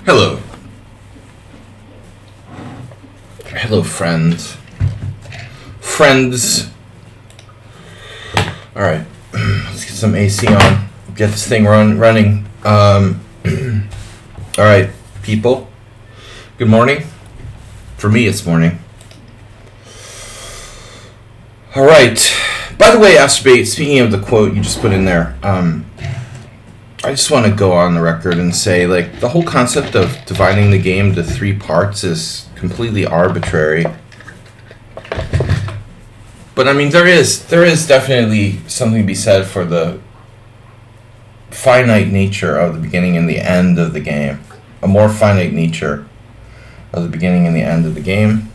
Hello. Hello, friends. Friends. Alright. Let's get some AC on. Get this thing running. Alright, people. Good morning. For me, it's morning. Alright. By the way, Astrobate, speaking of the quote you just put in there, I just want to go on the record and say, like, the whole concept of dividing the game to 3 parts is completely arbitrary. But I mean, there is definitely something to be said for the finite nature of the beginning and the end of the game. A more finite nature of the beginning and the end of the game.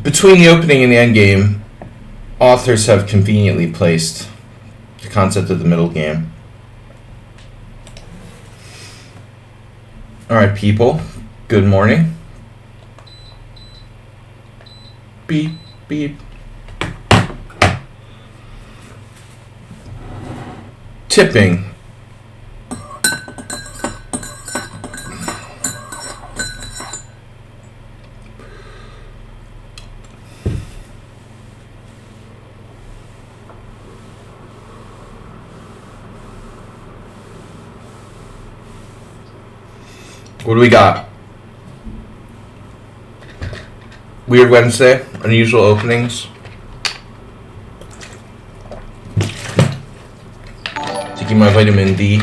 Between the opening and the end game, authors have conveniently placed the concept of the middle game. Alright, people. Good morning. Beep, beep. Tipping. What do we got? Weird Wednesday, unusual openings. Taking my vitamin D.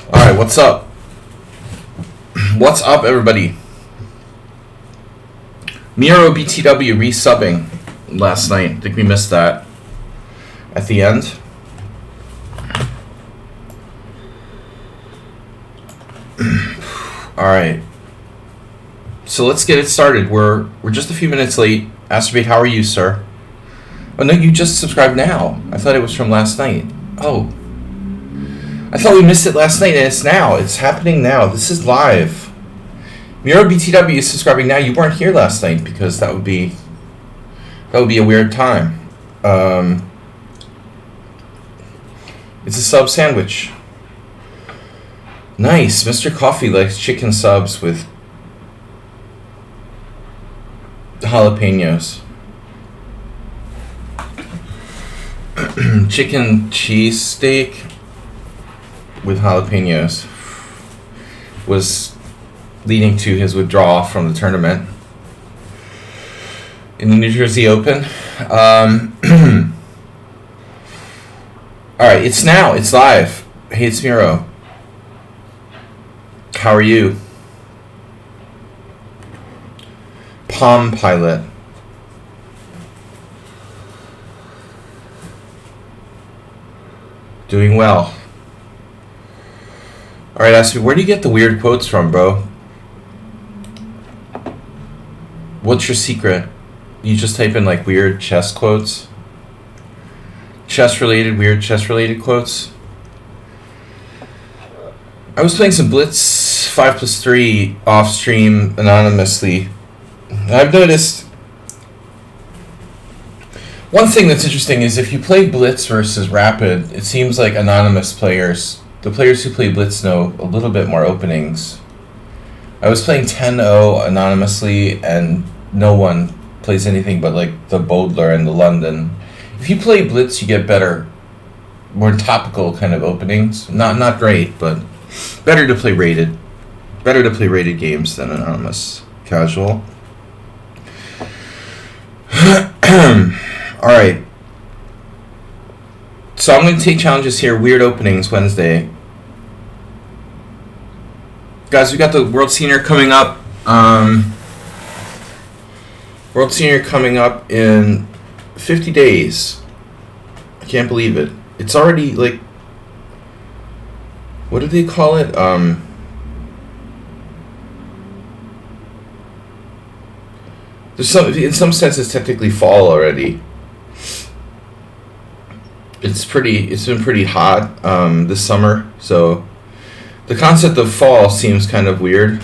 Alright, what's up? What's up, everybody? Miro BTW resubbing last night. I think we missed that at the end. Alright. So let's get it started. We're just a few minutes late. Astrobate, how are you, sir? Oh no, you just subscribed now. I thought it was from last night. Oh. I thought we missed it last night and it's now. It's happening now. This is live. Miro BTW is subscribing now. You weren't here last night because that would be a weird time. It's a sub sandwich. Nice. Mr. Coffee likes chicken subs with jalapenos. Chicken cheese steak with jalapenos was leading to his withdrawal from the tournament in the New Jersey Open. Alright, it's now. It's live. Hey, it's Miro. How are you? Palm Pilot. Doing well. Alright, ask me, where do you get the weird quotes from, bro? What's your secret? You just type in, like, weird chess quotes? Weird chess-related quotes? I was playing some Blitz 5+3 off stream anonymously. I've noticed one thing that's interesting is if you play Blitz versus Rapid, it seems like anonymous players, the players who play Blitz know a little bit more openings. I was playing 10-0 anonymously and no one plays anything but like the Bodler and the London. If you play Blitz, you get better, more topical kind of openings. Not great, but better to play rated. Better to play rated games than anonymous casual. Alright. So I'm going to take challenges here. Weird openings Wednesday. Guys, we got the World Senior coming up. World Senior coming up in 50 days. I can't believe it. It's already like, what do they call it? In some sense, it's technically fall already. It's been pretty hot this summer, so the concept of fall seems kind of weird.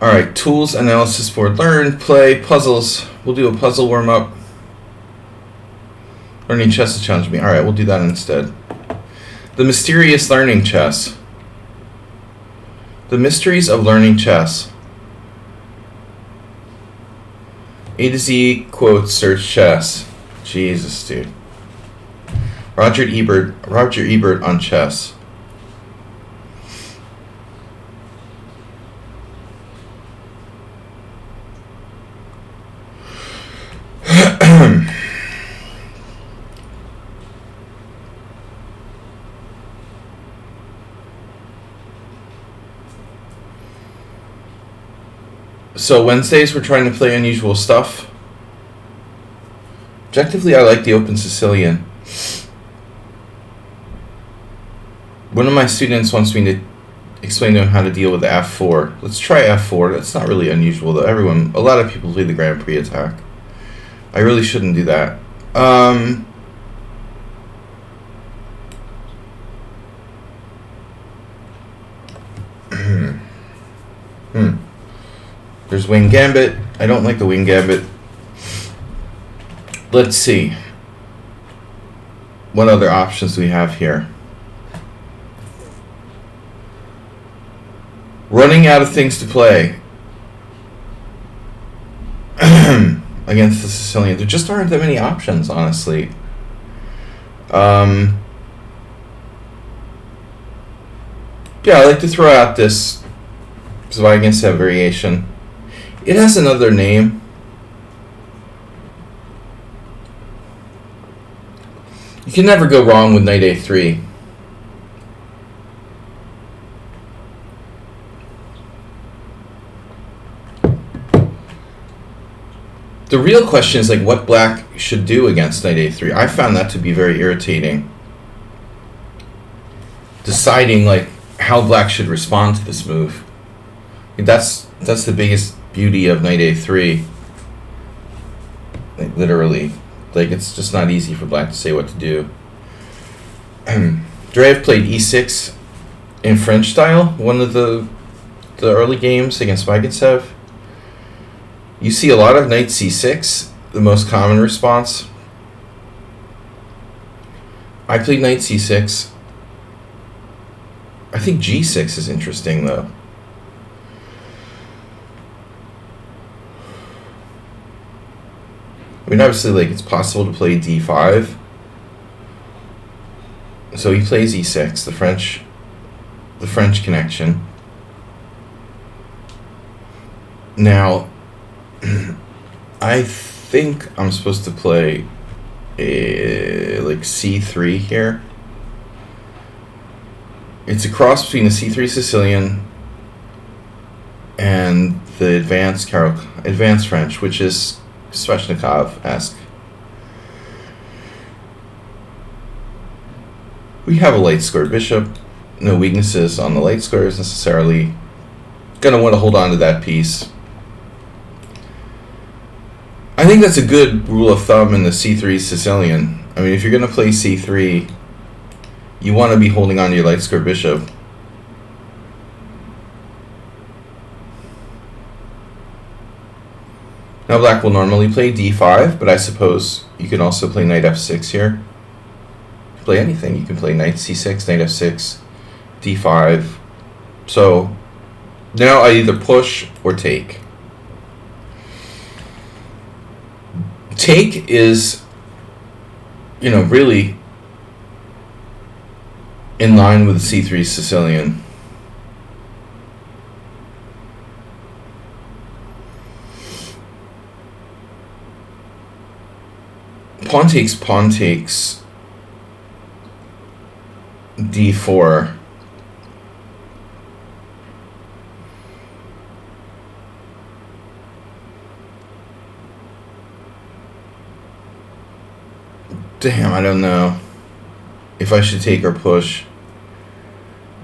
Alright, tools, analysis board, learn, play, puzzles. We'll do a puzzle warm-up. Learning chess to challenge me. Alright, we'll do that instead. The mysterious learning chess. The mysteries of learning chess. A to Z quotes search chess. Jesus, dude. Roger Ebert on chess. So Wednesdays we're trying to play unusual stuff. Objectively, I like the open Sicilian. One of my students wants me to explain to him how to deal with f4. Let's try f4. That's not really unusual though. A lot of people play the Grand Prix attack. I really shouldn't do that. There's wing gambit. I don't like the wing gambit. Let's see. What other options do we have here? Running out of things to play against the Sicilian. There just aren't that many options, honestly. Yeah, I like to throw out this Zweigenstab variation. It has another name. You can never go wrong with knight a3. The real question is like what black should do against knight a3. I found that to be very irritating. Deciding like how black should respond to this move. That's the biggest beauty of knight a3. Like literally, like it's just not easy for black to say what to do. Dreyev played e6 in French style, one of the early games against Vigentsev. You see a lot of knight c6, the most common response. I played knight c6. I think g6 is interesting though. I mean, obviously, like it's possible to play d5. So he plays e6, the French connection. Now, I think I'm supposed to play like c3 here. It's a cross between the c3 Sicilian and the advanced French, which is Sveshnikov-esque. We have a light square bishop, no weaknesses on the light squares necessarily. Gonna want to hold on to that piece. I think that's a good rule of thumb in the c3 Sicilian. I mean, if you're gonna play c3, you want to be holding on to your light square bishop. Now black will normally play d5, but I suppose you can also play knight f6 here. Play anything. You can play knight c6, knight f6, d5. So now I either push or take. Take is, really in line with the c3 Sicilian. Pawn takes, d4. Damn, I don't know if I should take or push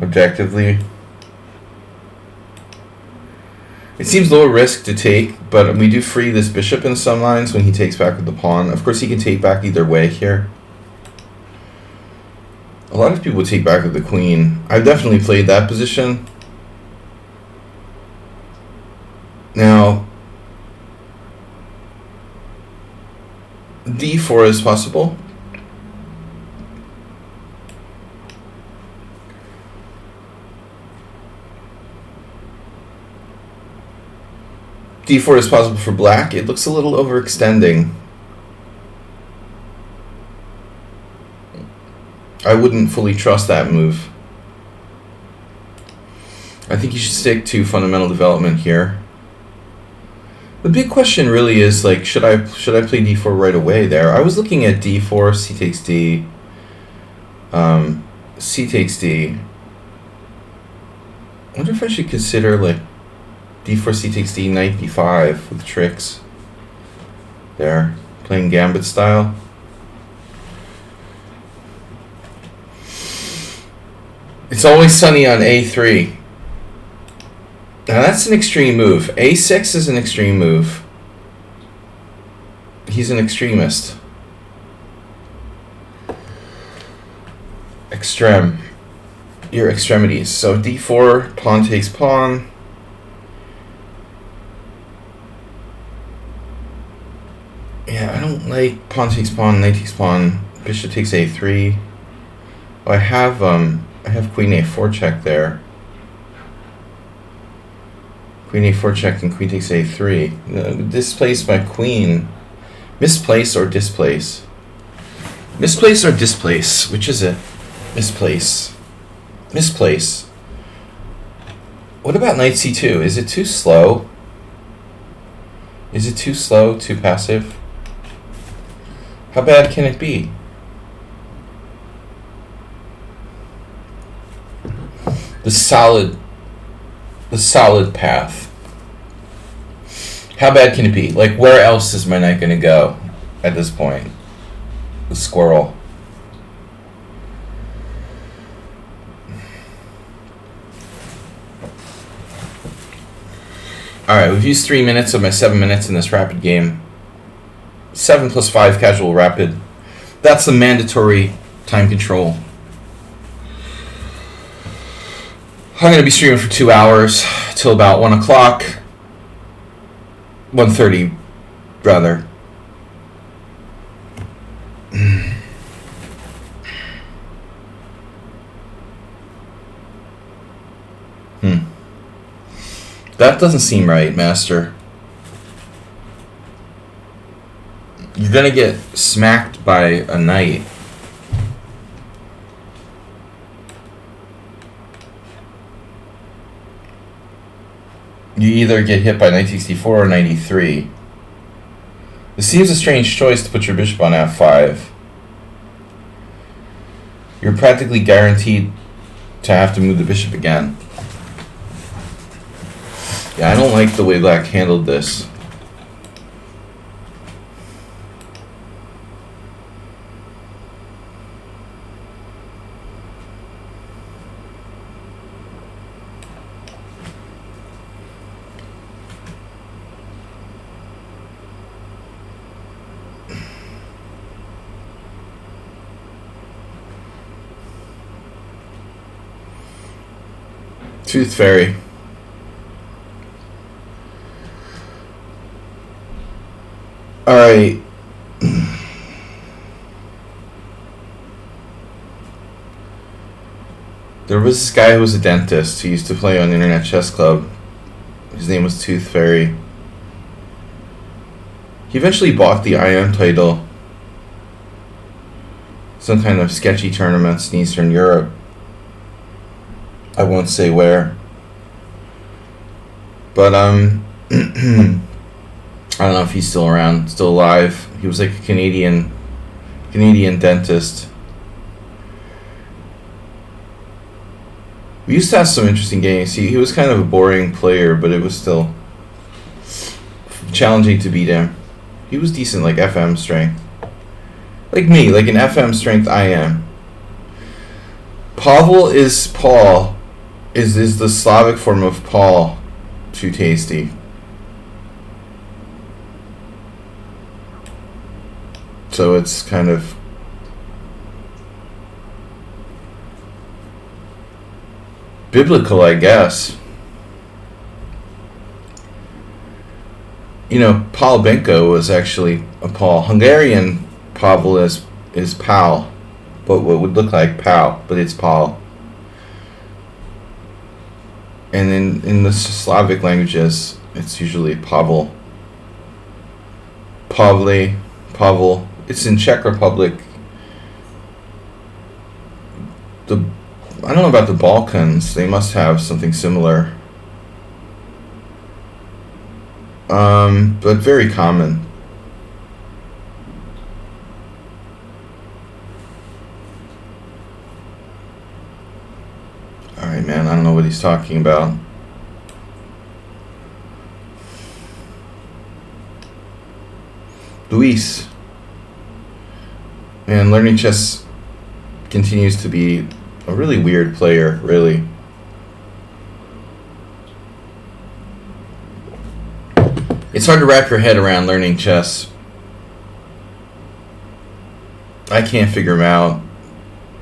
objectively. It seems low risk to take, but we do free this bishop in some lines when he takes back with the pawn. Of course, he can take back either way here. A lot of people take back with the queen. I've definitely played that position. Now, d4 is possible. D4 is possible for black. It looks a little overextending. I wouldn't fully trust that move. I think you should stick to fundamental development here. The big question really is, like, should I play D4 right away there? I was looking at D4, C takes D, C takes D. I wonder if I should consider, like, D4, C takes D, Knight D5 with tricks there, playing Gambit style. It's always sunny on A3. Now that's an extreme move. A6 is an extreme move. He's an extremist. Extreme. Your extremities. So D4, pawn takes pawn. Yeah, I don't like pawn takes pawn, knight takes pawn, bishop takes A3. Oh, I have queen A4 check there. Queen A4 check and queen takes A3. Displace my queen. Misplace or displace? Misplace or displace? Which is it? Misplace. Misplace. What about knight C2? Is it too slow? Is it too slow, too passive? How bad can it be? The solid path. How bad can it be? Like, where else is my knight going to go at this point? The squirrel. Alright, we've used 3 minutes of my 7 minutes in this rapid game. 7 plus 5 casual rapid. That's the mandatory time control. I'm going to be streaming for 2 hours till about 1 o'clock. 1:30, rather. That doesn't seem right, Master. You're going to get smacked by a knight. You either get hit by knight takes d4 or knight e3. This seems a strange choice to put your bishop on f5. You're practically guaranteed to have to move the bishop again. Yeah, I don't like the way black handled this. Tooth Fairy. Alright. There was this guy who was a dentist who used to play on Internet Chess Club. His name was Tooth Fairy. He eventually bought the IM title. Some kind of sketchy tournaments in Eastern Europe. I won't say where. But I don't know if he's still around, still alive. He was like a Canadian dentist. We used to have some interesting games. He was kind of a boring player, but it was still challenging to beat him. He was decent, like FM strength. Like me, like an FM strength I am. Pavel is Paul. Is the Slavic form of Paul. Too tasty. So it's kind of biblical, I guess. You know, Paul Benko was actually a Paul. Hungarian Pavel is Pal, but what would look like Pal, but it's Paul. And in the Slavic languages, It's usually Pavel. Pavel. It's in Czech Republic. I don't know about the Balkans. They must have something similar. But very common. Alright, man, I don't know what he's talking about. Luis. Man, learning chess continues to be a really weird player, really. It's hard to wrap your head around learning chess. I can't figure him out.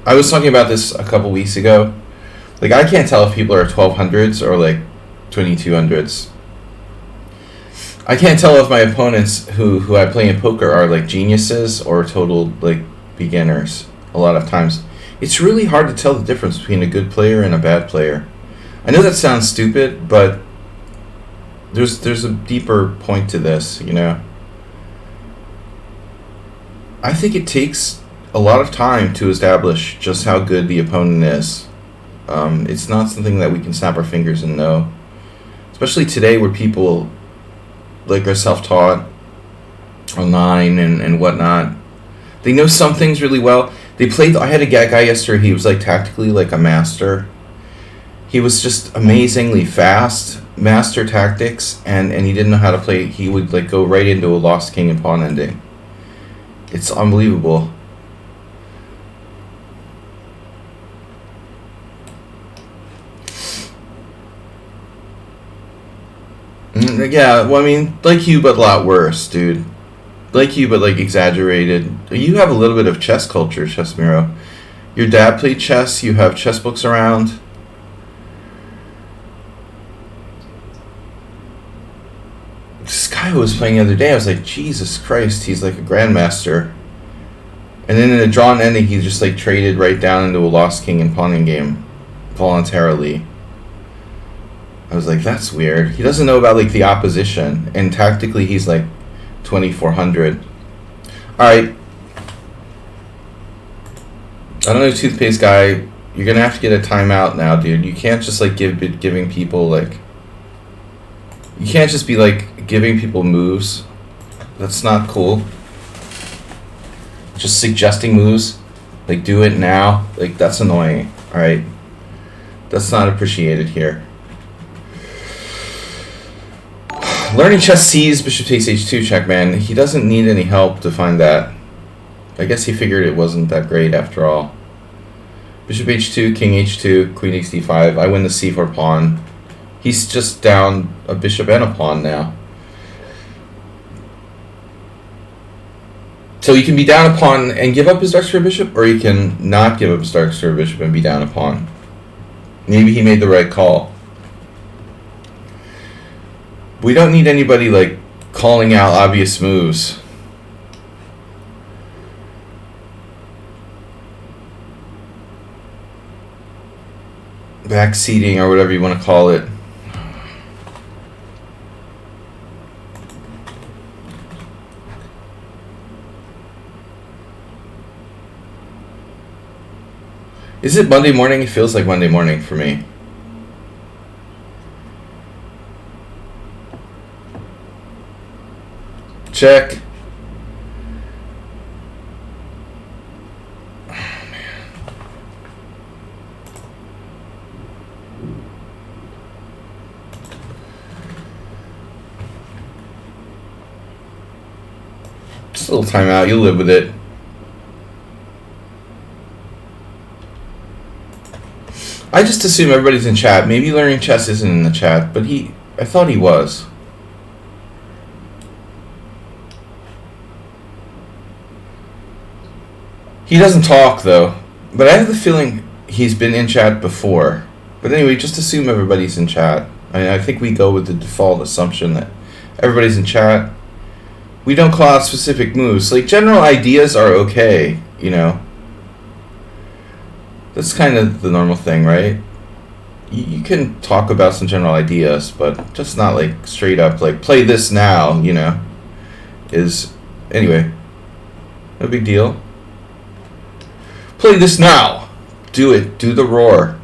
I was talking about this a couple weeks ago. Like, I can't tell if people are 1200s or like 2200s. I can't tell if my opponents who I play in poker are like geniuses or total like beginners a lot of times. It's really hard to tell the difference between a good player and a bad player. I know that sounds stupid, but there's a deeper point to this, you know. I think it takes a lot of time to establish just how good the opponent is. It's not something that we can snap our fingers and know. Especially today where people like are self-taught online and whatnot. They know some things really well. They played. I had a guy yesterday. He was like tactically like a master. He was just amazingly fast, master tactics, and he didn't know how to play. He would like go right into a lost king and pawn ending. It's unbelievable. Yeah, well, I mean, like you, but a lot worse, dude. Like you, but like exaggerated. You have a little bit of chess culture, Chess Miro. Your dad played chess. You have chess books around. This guy who was playing the other day, I was like, Jesus Christ, he's like a grandmaster. And then in a drawn ending, he just like traded right down into a lost king and pawning game voluntarily. I was like, that's weird. He doesn't know about like the opposition, and tactically he's like 2400. Alright. I don't know, toothpaste guy. You're gonna have to get a timeout now, dude. You can't just like giving people like. You can't just be like giving people moves. That's not cool. Just suggesting moves, like do it now. Like that's annoying. Alright. That's not appreciated here. Learning chess sees bishop takes h2 check, man. He doesn't need any help to find that. I guess he figured it wasn't that great after all. Bishop h2, king h2, queen takes d5. I win the c4 pawn. He's just down a bishop and a pawn now. So he can be down a pawn and give up his dark square bishop, or he can not give up his dark square bishop and be down a pawn. Maybe he made the right call. We don't need anybody like calling out obvious moves. Backseating or whatever you want to call it. Is it Monday morning? It feels like Monday morning for me. Check. Oh, man. Just a little timeout. You'll live with it. I just assume everybody's in chat. Maybe Learning Chess isn't in the chat, but I thought he was. He doesn't talk, though. But I have the feeling he's been in chat before. But anyway, just assume everybody's in chat. I think we go with the default assumption that everybody's in chat. We don't call out specific moves. Like, general ideas are okay, you know. That's kind of the normal thing, right? you can talk about some general ideas, but just not like straight up like play this now, you know, is anyway, no big deal. Play this now. Do it. Do the roar.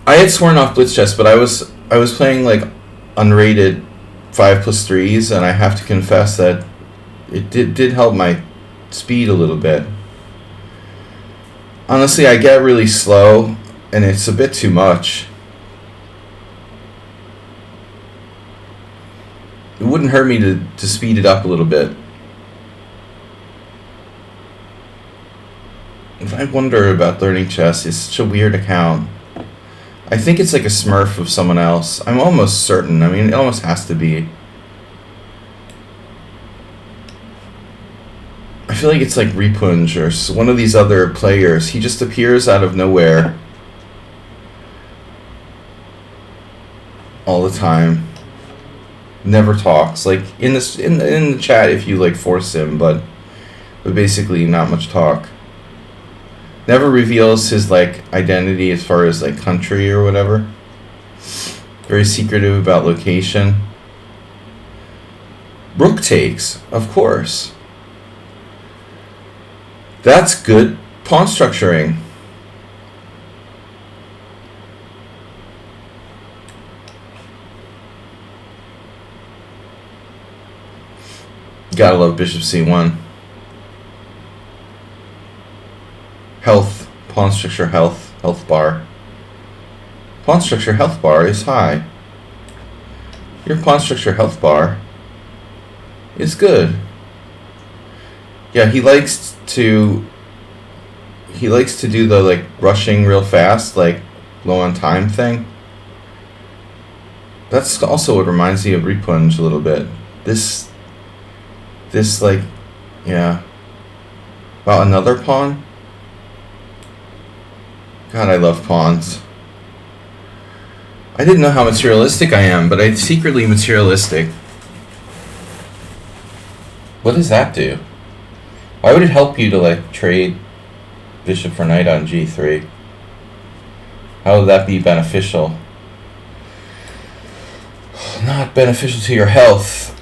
I had sworn off blitz chess, but I was playing like unrated 5+3s, and I have to confess that it did help my speed a little bit. Honestly, I get really slow, and it's a bit too much. It wouldn't hurt me to speed it up a little bit. I wonder about learning chess. It's such a weird account. I think it's like a Smurf of someone else. I'm almost certain. I mean, it almost has to be. I feel like it's like Repunj or one of these other players. He just appears out of nowhere all the time. Never talks. Like in the chat if you like force him, but basically not much talk. Never reveals his like identity as far as like country or whatever. Very secretive about location. Rook takes, of course. That's good pawn structuring. Gotta love bishop c1. Health, pawn structure health bar. Pawn structure health bar is high. Your pawn structure health bar is good. Yeah, he likes to do the like rushing real fast, like low on time thing. That's also what reminds me of Repunj a little bit. This like, yeah. Wow, another pawn? God, I love pawns. I didn't know how materialistic I am, but I'm secretly materialistic. What does that do? Why would it help you to like trade bishop for knight on g3? How would that be beneficial? Not beneficial to your health.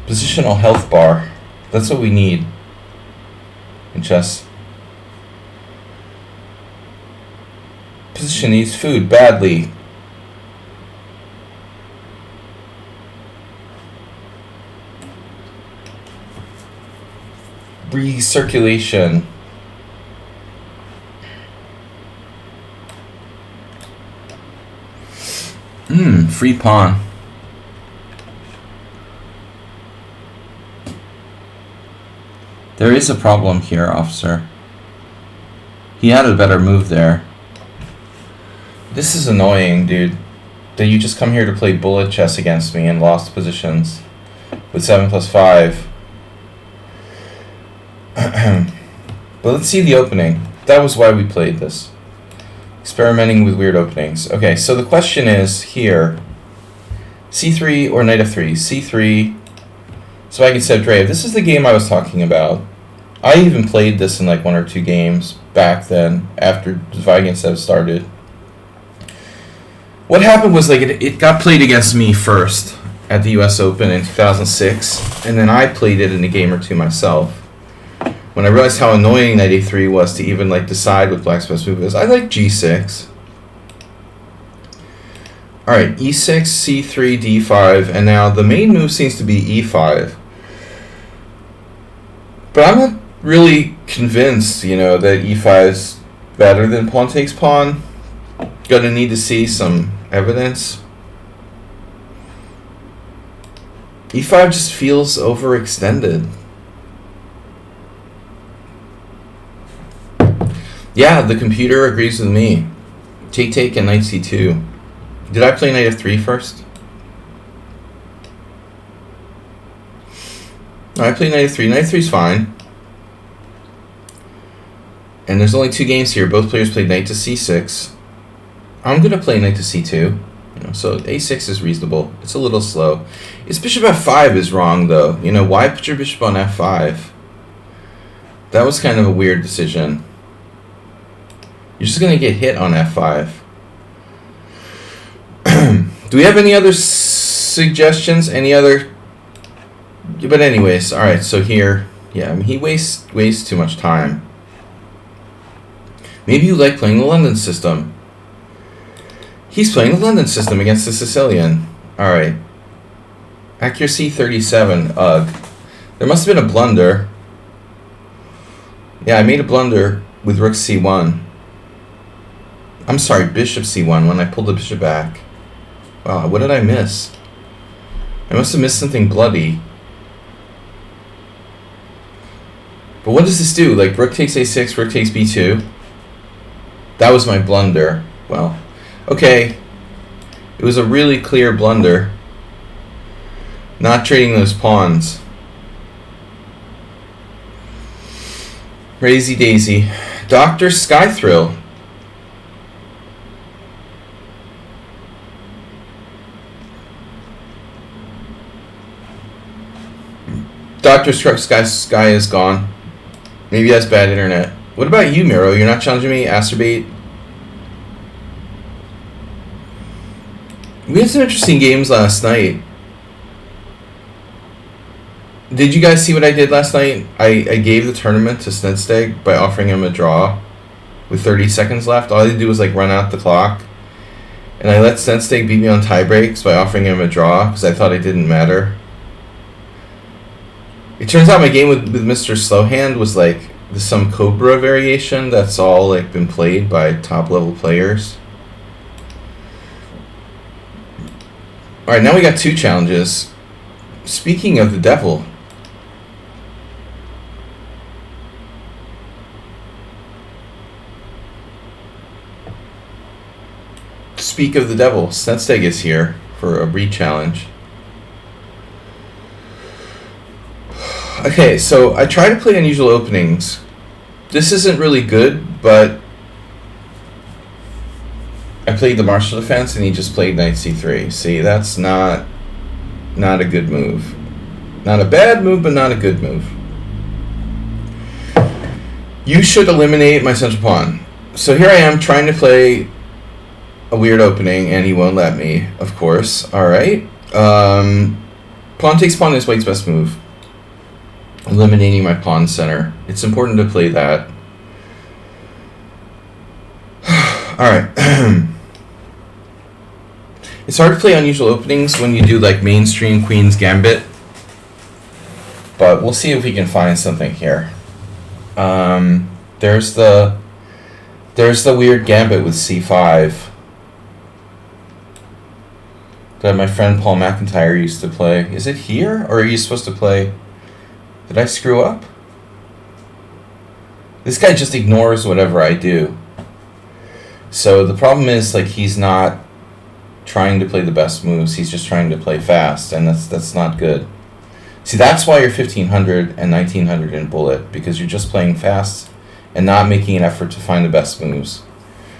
Positional health bar. That's what we need in chess. Position needs food badly. Recirculation. Free pawn. There is a problem here, officer. He had a better move there. This is annoying, dude. That you just come here to play bullet chess against me and lost positions with 7+5. But let's see the opening. That was why we played this. Experimenting with weird openings. Okay, so the question is here. C3 or knight f3? C3. So I can set Drave. This is the game I was talking about. I even played this in like 1 or 2 games back then after Zviagintsev started. What happened was like it got played against me first at the US Open in 2006, and then I played it in a game or two myself. When I realized how annoying knight a3 was to even like decide what black's best move is, I like g6. Alright, e6, c3, d5, and now the main move seems to be e5. But I'm not really convinced, you know, that e5 is better than pawn takes pawn. Gonna need to see some evidence. e5 just feels overextended. Yeah, the computer agrees with me. Take and knight c2. Did I play knight f3 first? No, I played knight f3. Knight f3 is fine. And there's only 2 games here. Both players played knight to c6. I'm going to play knight to c2. So a6 is reasonable. It's a little slow. It's bishop f5 is wrong, though. You know, why put your bishop on f5? That was kind of a weird decision. You're just going to get hit on f5. Do we have any other suggestions? Any other? But anyways, all right. So here, yeah, I mean, he wastes too much time. Maybe you like playing the London system. He's playing the London system against the Sicilian. All right. Accuracy 37. Ugh. There must have been a blunder. Yeah, I made a blunder with rook c1. I'm sorry, bishop c1 when I pulled the bishop back. Wow, what did I miss? I must have missed something bloody. But what does this do? Like, rook takes a6, rook takes b2. That was my blunder. Well, okay. It was a really clear blunder. Not trading those pawns. Crazy daisy. Dr. Skythrill. Dr. Sky is gone. Maybe that's bad internet. What about you, Miro? You're not challenging me? Acerbate? We had some interesting games last night. Did you guys see what I did last night? I gave the tournament to Snedsteg by offering him a draw with 30 seconds left. All I had to do was like run out the clock. And I let Snedsteg beat me on tie breaks by offering him a draw because I thought it didn't matter. It turns out my game with Mr. Slowhand was like some Cobra variation that's all like been played by top level players. Alright, now we got two challenges. Speaking of the devil. Speak of the devil. Snedsteg is here for a re-challenge. Okay, so I try to play unusual openings. This isn't really good, but I played the martial defense and he just played knight c3. See, that's not a good move. Not a bad move, but not a good move. You should eliminate my central pawn. So here I am trying to play a weird opening and he won't let me, of course. Alright. Pawn takes pawn is white's best move. Eliminating my pawn center. It's important to play that. Alright. It's hard to play unusual openings when you do like mainstream Queen's Gambit. But we'll see if we can find something here. There's the weird Gambit with c5 that my friend Paul McIntyre used to play. Is it here? Or are you supposed to play? Did I screw up? This guy just ignores whatever I do. So the problem is like he's not trying to play the best moves. He's just trying to play fast, and that's not good. See, that's why you're 1500 and 1900 in Bullet, because you're just playing fast and not making an effort to find the best moves.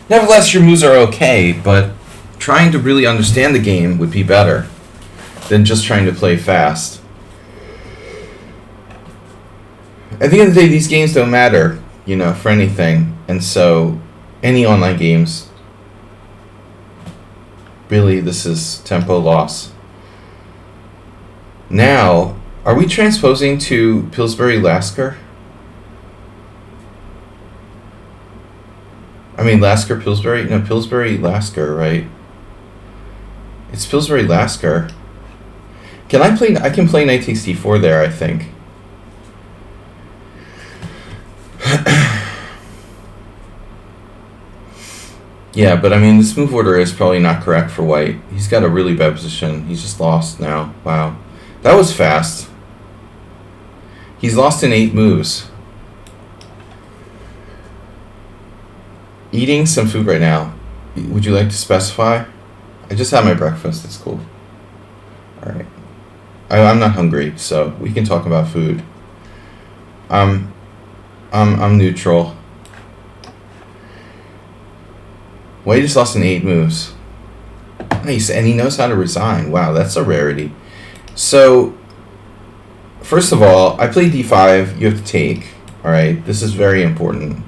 Nevertheless, your moves are okay, but trying to really understand the game would be better than just trying to play fast. At the end of the day, these games don't matter, you know, for anything. And so, any online games, really, this is tempo loss. Now, are we transposing to Pillsbury-Lasker? I mean, Lasker-Pillsbury? No, Pillsbury-Lasker, right? It's Pillsbury-Lasker. I can play knight takes d4 there, I think. Yeah, but I mean, this move order is probably not correct for white. He's got a really bad position. He's just lost now. Wow. That was fast. He's lost in 8 moves. Eating some food right now. Would you like to specify? I just had my breakfast. It's cool. Alright. I'm not hungry, so we can talk about food. I'm neutral. White just lost in 8 moves. Nice, and he knows how to resign. Wow, that's a rarity. So, first of all, I play d5. You have to take. All right, this is very important.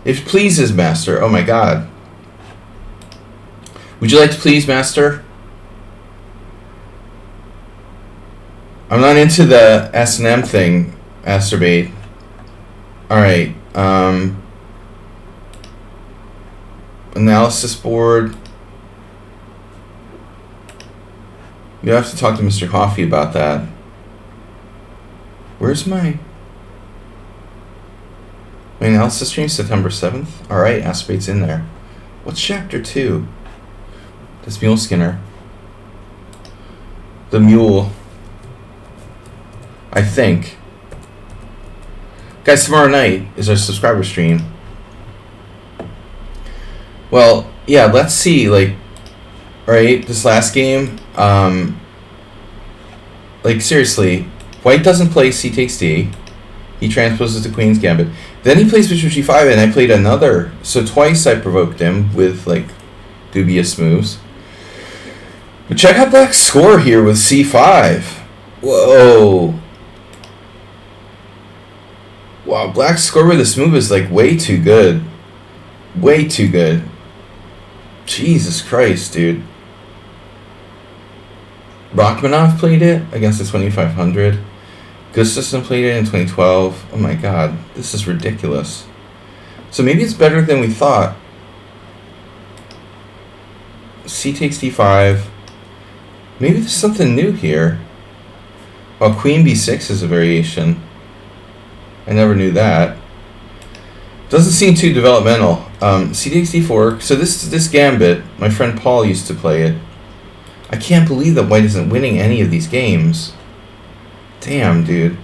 If pleases, master. Oh my god. Would you like to please, master? I'm not into the S&M thing, masturbate. Alright, analysis board. You have to talk to Mr. Coffee about that. Where's my analysis stream? September 7th? Alright, aspirate's in there. What's chapter 2? That's Mule Skinner. The Mule. I think. Guys, tomorrow night is our subscriber stream. Well, yeah, let's see, like, right, this last game, like, seriously, white doesn't play C takes D. He transposes to Queen's Gambit. Then he plays Bishop G5, and I played another. So twice I provoked him with, like, dubious moves. But check out Black's score here with C5. Whoa. Wow, Black's score with this move is, like, way too good. Way too good. Jesus Christ, dude. Rachmaninoff played it against the 2500. Gustafsson played it in 2012. Oh my god, this is ridiculous. So maybe it's better than we thought. C takes D5. Maybe there's something new here. Oh, Queen B6 is a variation. I never knew that. Doesn't seem too developmental. C takes D4. So this gambit, my friend Paul used to play it. I can't believe that white isn't winning any of these games. Damn, dude.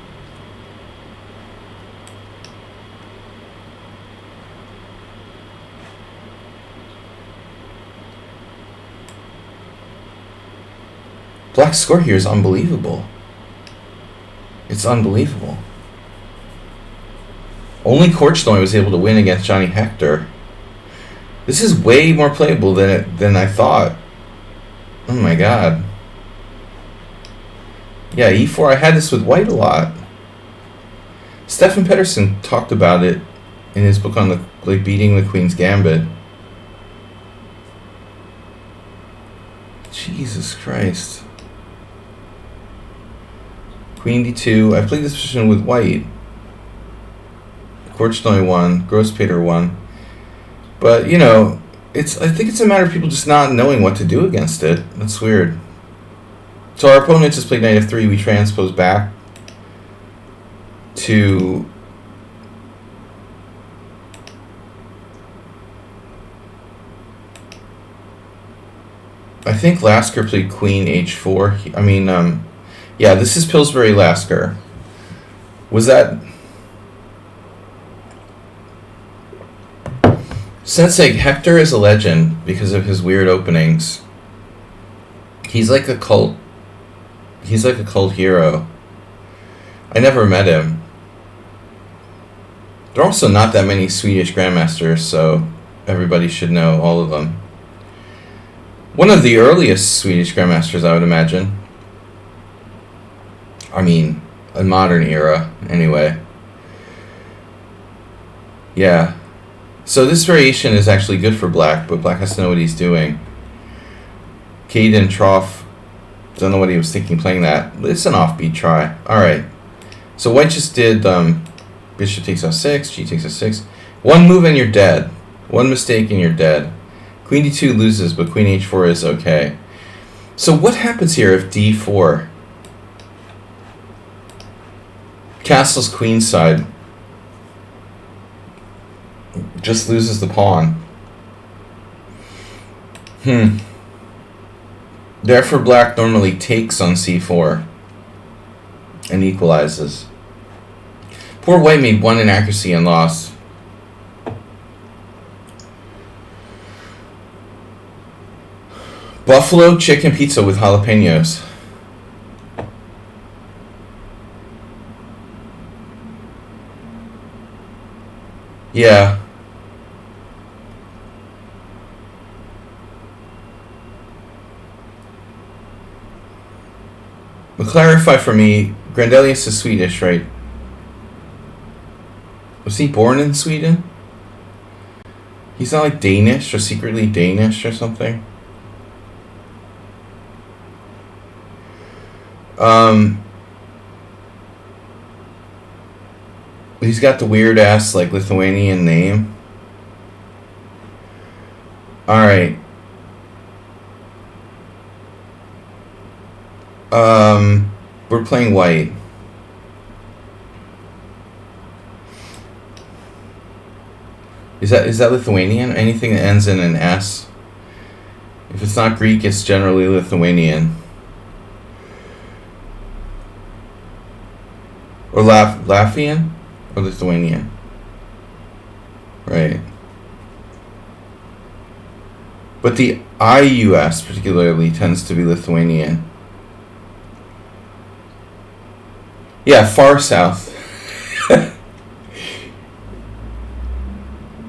Black's score here is unbelievable. It's unbelievable. Only Korchnoi was able to win against Johnny Hector. This is way more playable than I thought. Oh my god. Yeah, E4. I had this with white a lot. Stefan Pettersson talked about it in his book on the beating the Queen's Gambit. Jesus Christ. Queen D2. I played this position with white. Korchnoi won. Grosspeter won. But, you know, I think it's a matter of people just not knowing what to do against it. That's weird. So our opponent just played knight f3. We transpose back to... I think Lasker played queen h4. I mean, yeah, this is Pillsbury Lasker. Was that... Sensei, Hector is a legend because of his weird openings. He's like a cult. He's like a cult hero. I never met him. There are also not that many Swedish grandmasters, so everybody should know all of them. One of the earliest Swedish grandmasters, I would imagine. I mean, a modern era, anyway. Yeah. So this variation is actually good for Black, but Black has to know what he's doing. Caden Trough, don't know what he was thinking playing that. It's an offbeat try. Alright. So white just did bishop takes f6, g takes f6. One move and you're dead. One mistake and you're dead. Queen d2 loses, but queen h4 is okay. So what happens here if d4? Castle's queenside. Just loses the pawn. Therefore, Black normally takes on c4 and equalizes. Poor white made one inaccuracy and lost. Buffalo chicken pizza with jalapenos. Yeah. clarify for me, Grandelius is Swedish, right? Was he born in Sweden? He's not like Danish or secretly Danish or something? He's got the weird ass like Lithuanian name. Alright. We're playing white. Is that Lithuanian? Anything that ends in an S? If it's not Greek, it's generally Lithuanian. Or Latvian? Or Lithuanian? Right. But the IUS particularly tends to be Lithuanian. Yeah, far south.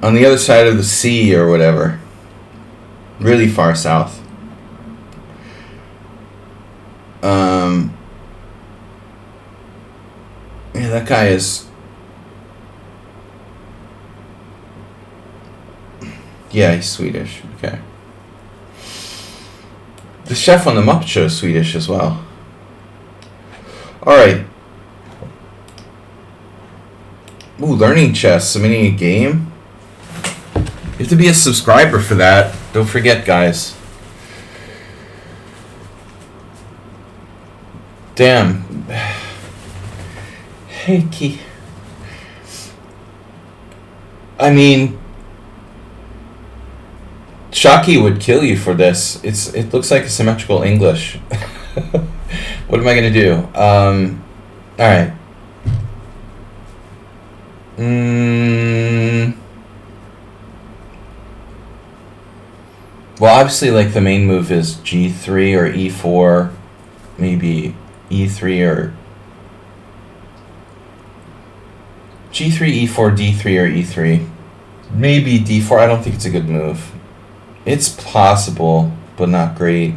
On the other side of the sea or whatever. Really far south. Yeah, that guy is... Yeah, he's Swedish. Okay. The chef on the Muppet Show is Swedish as well. Alright. Ooh, learning chess, submitting a game. You have to be a subscriber for that. Don't forget, guys. Damn. Hey, Key. I mean, Shockey would kill you for this. It looks like a symmetrical English. What am I gonna do? Alright. Well, obviously, like, the main move is G3 or E4, maybe E3 or... G3, E4, D3, or E3. Maybe D4, I don't think it's a good move. It's possible, but not great.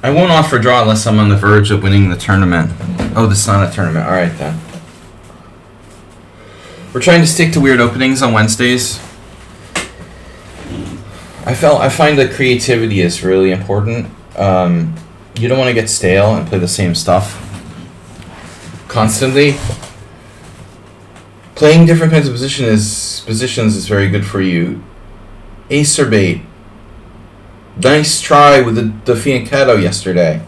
I won't offer draw unless I'm on the verge of winning the tournament. Oh, this is not a tournament. Alright then. We're trying to stick to weird openings on Wednesdays. I find that creativity is really important. You don't want to get stale and play the same stuff constantly. Playing different kinds of positions is very good for you. Ace or bait. Nice try with the fianchetto yesterday.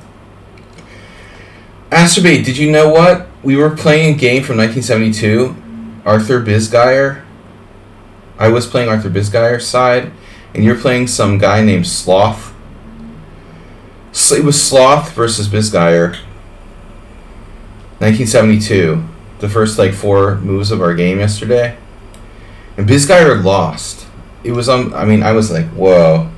Asterbait, did you know what? We were playing a game from 1972, Arthur Bisgeyer. I was playing Arthur Bisgeyer's side, and you're playing some guy named Sloth. So it was Sloth versus Bisgeyer. 1972. The first, like, 4 moves of our game yesterday. And Bisgeyer lost. It was, I mean, I was like, whoa.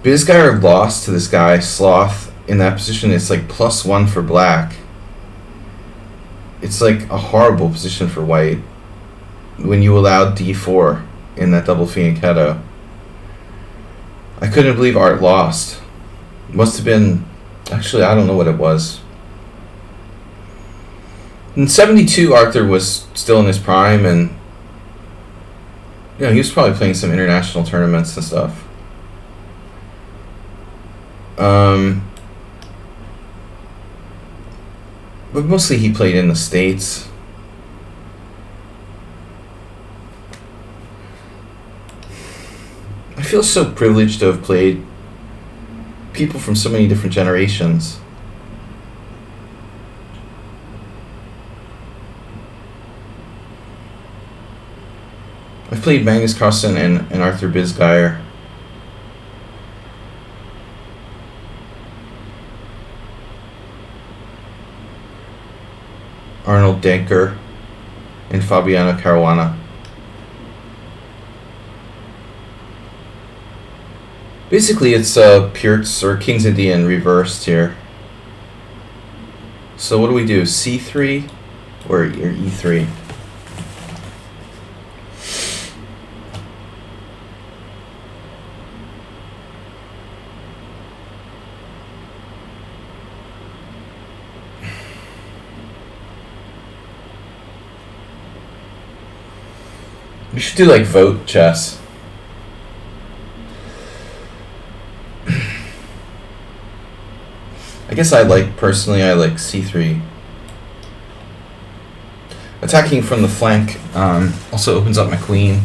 Bisgeyer lost to this guy, Sloth, in that position. It's like +1 for black. It's like a horrible position for white when you allowed D4 in that double fianchetto. I couldn't believe Art lost. Must have been... Actually, I don't know what it was. In 72, Arthur was still in his prime, and... You know, he was probably playing some international tournaments and stuff. But mostly he played in the States. I feel so privileged to have played people from so many different generations. I've played Magnus Carlsen and Arthur Bisgeyer. Arnold Denker and Fabiano Caruana. Basically, it's Pierce or King's Indian reversed here. So what do we do? C3 or E3? We should do like vote chess. I guess personally I like c3. Attacking from the flank also opens up my queen.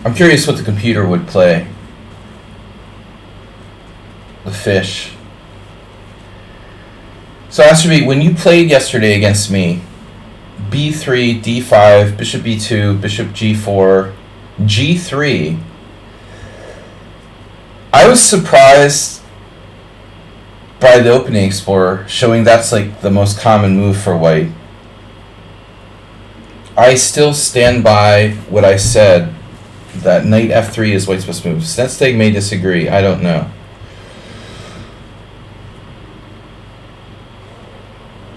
I'm curious what the computer would play. The fish. So Asterby, when you played yesterday against me, b3, d5, bishop b2, bishop g4, g3, I was surprised by the opening explorer showing that's like the most common move for white. I still stand by what I said, that knight f3 is white's best move. Sladgie may disagree, I don't know.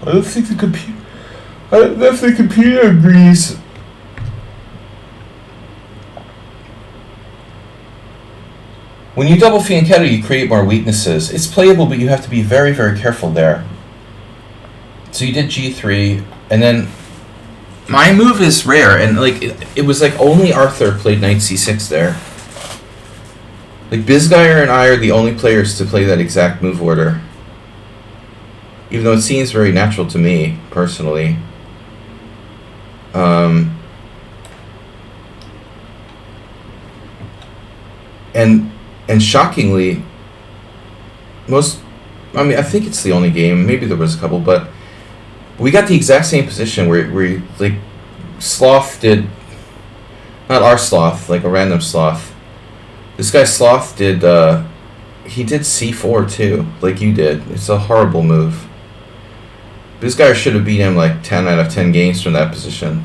I don't think the computer agrees. When you double fianchetto, you create more weaknesses. It's playable, but you have to be very, very careful there. So you did g3, and then my move is rare, and like it was like only Arthur played knight c6 there. Like Bisgeyer and I are the only players to play that exact move order. Even though it seems very natural to me, personally. And shockingly, I think it's the only game, maybe there was a couple, but we got the exact same position where like, Sloth did, not our Sloth, like a random Sloth. This guy Sloth did, he did c4 too, like you did. It's a horrible move. This guy should have beat him like 10 out of 10 games from that position.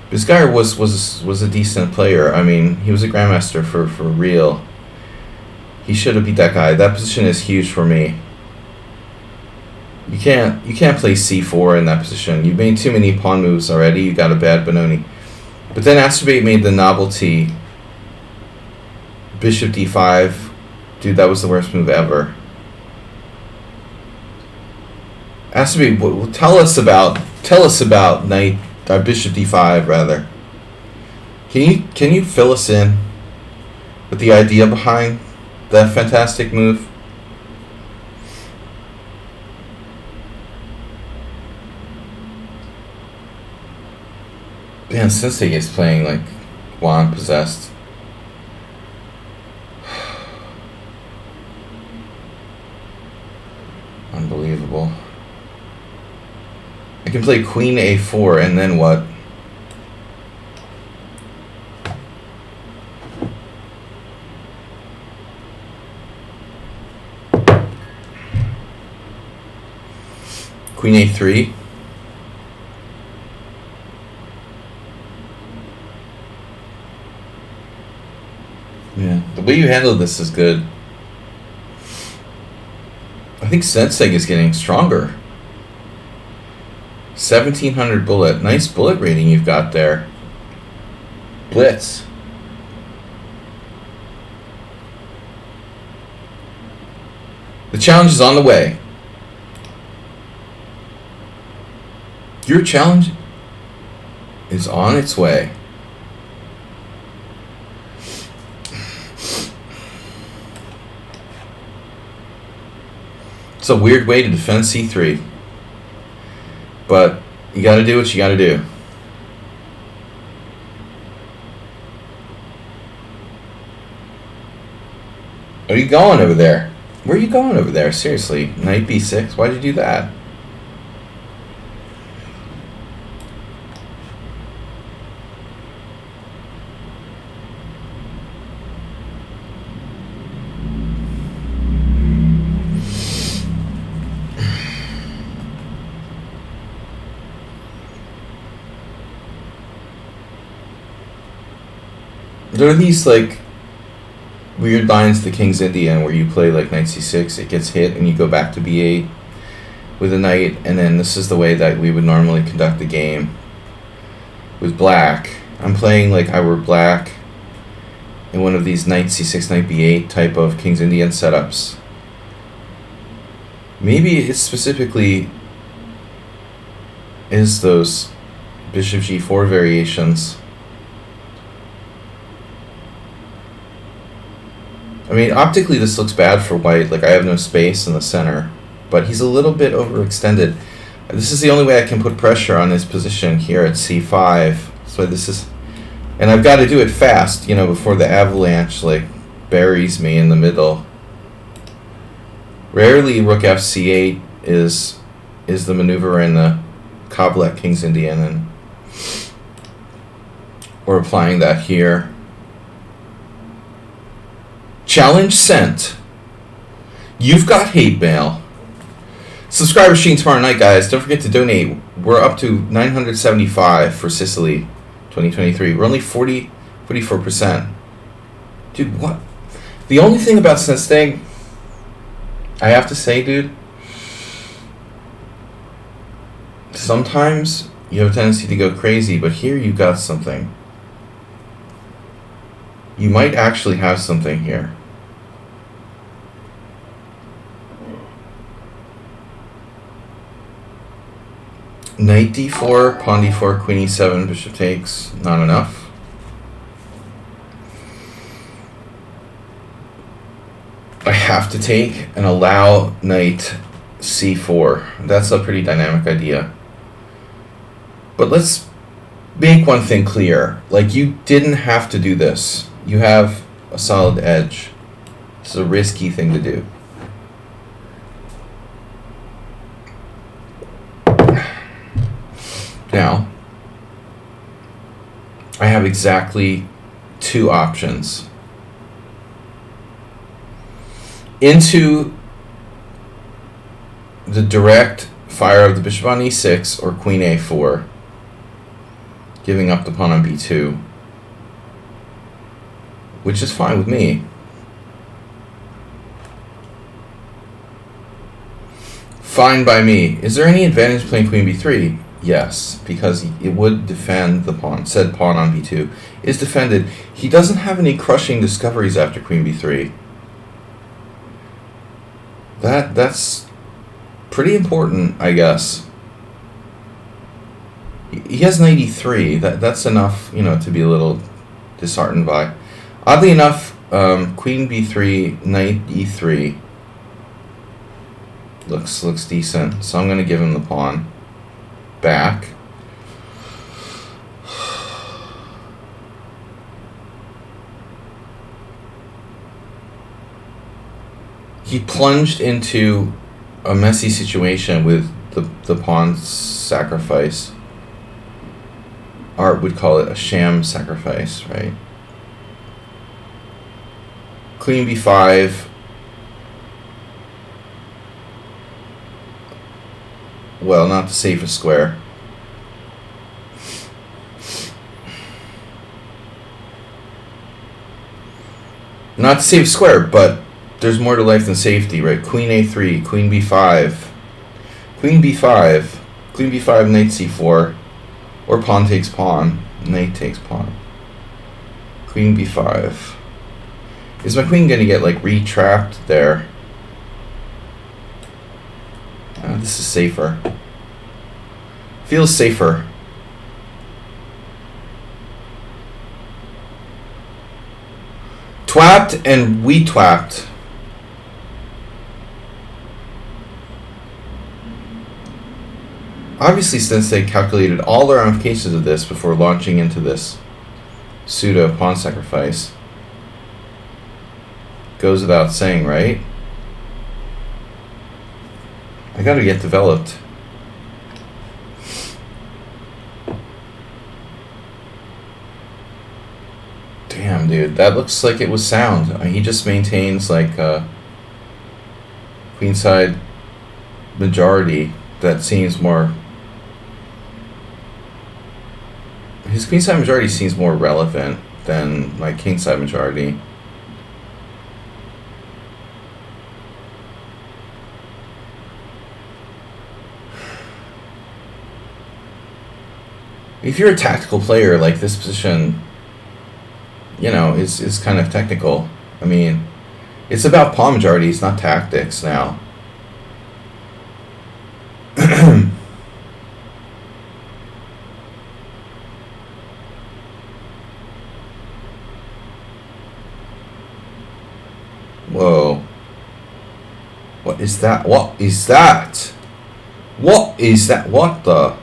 This guy was a decent player. I mean, he was a grandmaster for real. He should have beat that guy. That position is huge for me. You can't play c4 in that position. You've made too many pawn moves already. You got a bad Benoni. But then Asterbate made the novelty bishop d5. Dude, that was the worst move ever. Asterbate, tell us about knight bishop d5 rather. Can you fill us in with the idea behind that fantastic move? Man, Sensei is playing like Juan possessed. Unbelievable. I can play queen a4 and then what? Queen a3. Yeah, the way you handle this is good. I think Sensei is getting stronger. 1700 bullet. Nice bullet rating you've got there. Blitz. The challenge is on the way. Your challenge is on its way. It's a weird way to defend c3. But you gotta do what you gotta do. Where are you going over there? Where are you going over there? Seriously, knight b6. Why'd you do that? There are these like weird lines to King's Indian where you play like knight c6, it gets hit and you go back to b8 with a knight, and then this is the way that we would normally conduct the game with black. I'm playing like I were black in one of these knight c6, knight b8 type of King's Indian setups. Maybe it's specifically is those bishop g4 variations. I mean, optically this looks bad for white, like I have no space in the center, but he's a little bit overextended. This is the only way I can put pressure on his position here at c5. So this is, and I've got to do it fast, you know, before the avalanche like buries me in the middle. Rarely rook fc8 is the maneuver in the Kabulek King's Indian, and we're applying that here. Challenge sent. You've got hate mail. Subscriber machine tomorrow night, guys. Don't forget to donate. We're up to 975 for Sicily 2023. We're only 44%. Dude, what? The only thing about this thing, I have to say, dude, sometimes you have a tendency to go crazy, but here you got something. You might actually have something here. Knight d4, pawn d4, queen e7, bishop takes. Not enough. I have to take and allow knight c4. That's a pretty dynamic idea. But let's make one thing clear. Like, you didn't have to do this. You have a solid edge. It's a risky thing to do. Now, I have exactly two options. Into the direct fire of the bishop on e6 or queen a4, giving up the pawn on b2, which is fine with me. Fine by me. Is there any advantage playing queen b3? Yes, because it would defend the pawn. Said pawn on b2 is defended. He doesn't have any crushing discoveries after queen b3. That's pretty important, I guess. He has knight e3. That's enough, you know, to be a little disheartened by. Oddly enough, queen b3, knight e3 looks decent. So I'm going to give him the pawn back. He plunged into a messy situation with the pawn sacrifice. Art would call it a sham sacrifice, right? Queen b5. Well, not the safest square. Not the safest square, but there's more to life than safety, right? Queen a3, queen b5, queen b5, queen b5, knight c4, or pawn takes pawn, knight takes pawn, queen b5. Is my queen going to get like re-trapped there? This is safer. Feels safer. Twapped and we twapped. Obviously, since they calculated all the ramifications of this before launching into this pseudo pawn sacrifice. Goes without saying, right? I gotta get developed. Damn, dude, that looks like it was sound. He just maintains like a queenside majority that seems more. His queenside majority seems more relevant than my kingside majority. If you're a tactical player, like this position, you know, is kind of technical. I mean, it's about pawn majorities, not tactics now. Whoa. What is that? What is that? What is that? What the?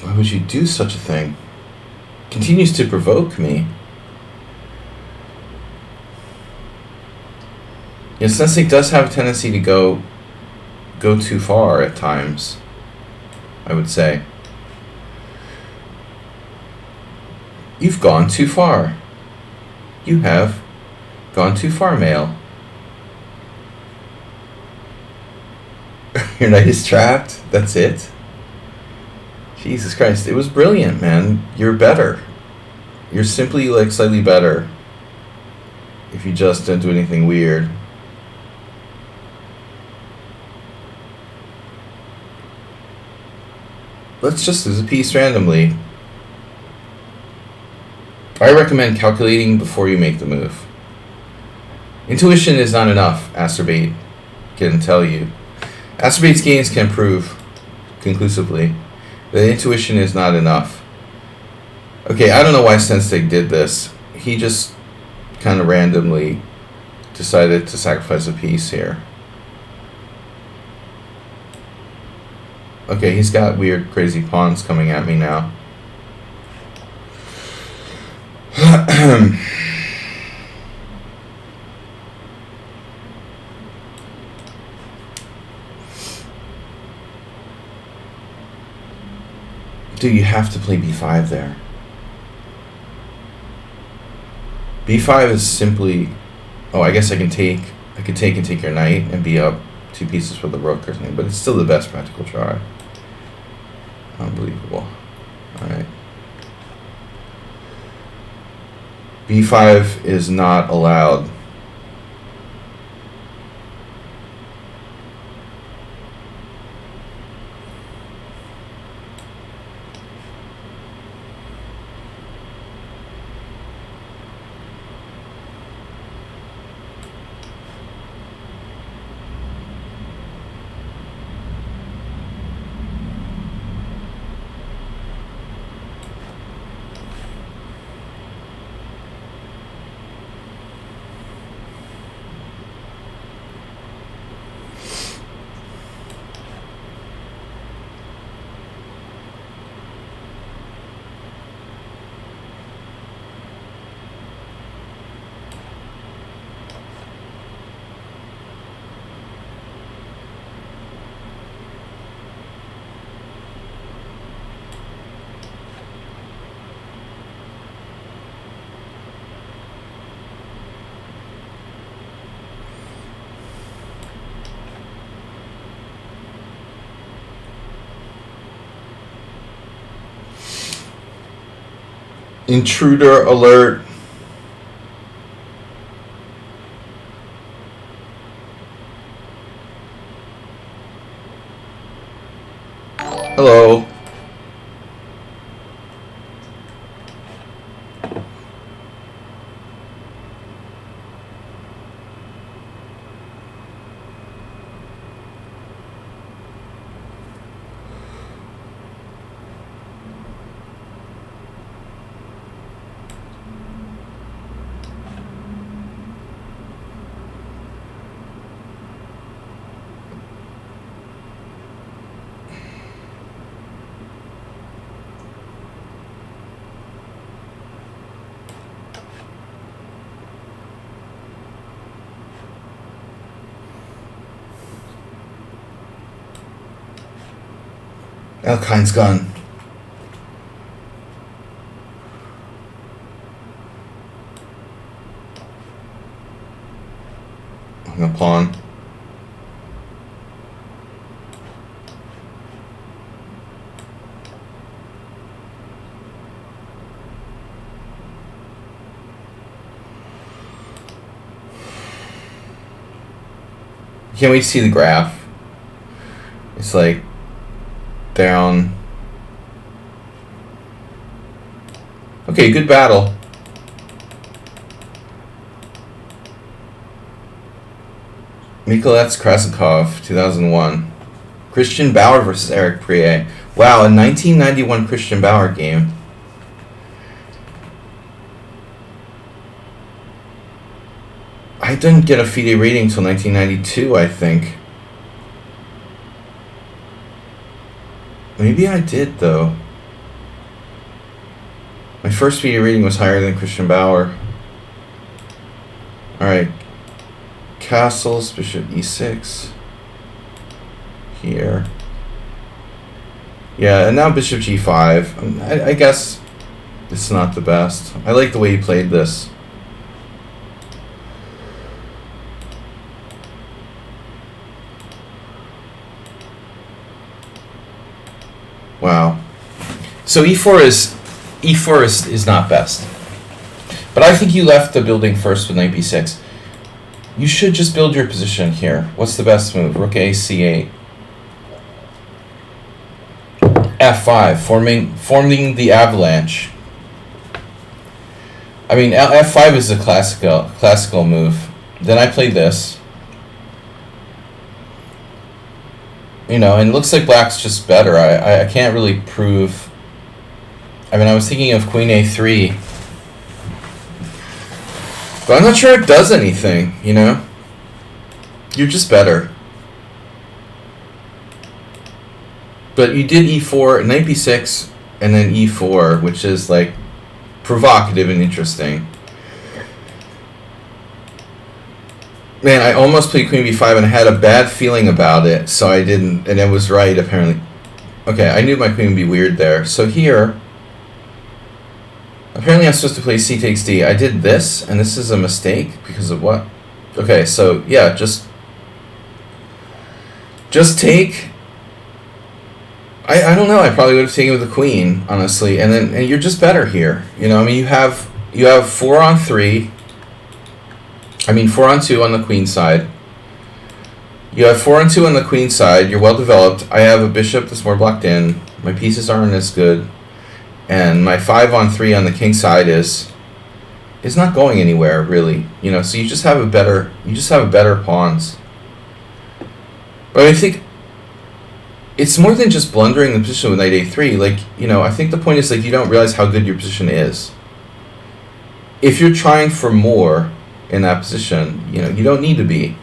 Why would you do such a thing? Continues to provoke me. Yeah, Sensei does have a tendency to go too far at times, I would say. You've gone too far. You have gone too far, male. Your knight is trapped? That's it? Jesus Christ, it was brilliant, man. You're better. You're simply, like, slightly better if you just don't do anything weird. Let's just lose a piece randomly. I recommend calculating before you make the move. Intuition is not enough, Acerbate can tell you. Acerbate's gains can prove conclusively that intuition is not enough. Okay, I don't know why Sensei did this. He just kind of randomly decided to sacrifice a piece here. Okay, he's got weird, crazy pawns coming at me now. Do you have to play b5 there? b5 is simply... Oh, I guess I could take and take your knight and be up 2 pieces for the rook or something, but it's still the best practical try. Unbelievable. Alright. b5 is not allowed. Intruder alert. Hello. Alkine's gone. I'm a pawn. Can't wait to see the graph. It's like down. Okay, good battle. Mikoletz Krasikov, 2001. Christian Bauer versus Eric Prier. Wow, a 1991 Christian Bauer game. I didn't get a FIDE rating until 1992, I think. Maybe I did, though. My first FIDE rating was higher than Christian Bauer. Alright. Castles, bishop e6. Here. Yeah, and now bishop g5. I guess it's not the best. I like the way he played this. Wow. So e4 is not best. But I think you left the building first with knight b6. You should just build your position here. What's the best move? Rook a, c8. f5, forming the avalanche. I mean, f5 is a classical move. Then I play this. You know, and it looks like black's just better. I can't really prove. I mean, I was thinking of queen a3. But I'm not sure it does anything, you know? You're just better. But you did e4, knight b6, and then e4, which is, like, provocative and interesting. Man, I almost played queen b5 and I had a bad feeling about it, so I didn't, and it was right, apparently. Okay, I knew my queen would be weird there. So here, apparently I'm supposed to play c takes d. I did this, and this is a mistake because of what? Okay, so, yeah, just take. I don't know, I probably would have taken with the queen, honestly, and you're just better here. You know, I mean, you have 4 on 3. I mean, 4 on 2 on the queen side. You have 4 on 2 on the queen side. You're well developed. I have a bishop that's more blocked in. My pieces aren't as good. And my 5 on 3 on the king side is not going anywhere, really. You know, so you just have better pawns. But I think it's more than just blundering the position with knight a3. Like, you know, I think the point is, like, you don't realize how good your position is. If you're trying for more in that position, you know, you don't need to be.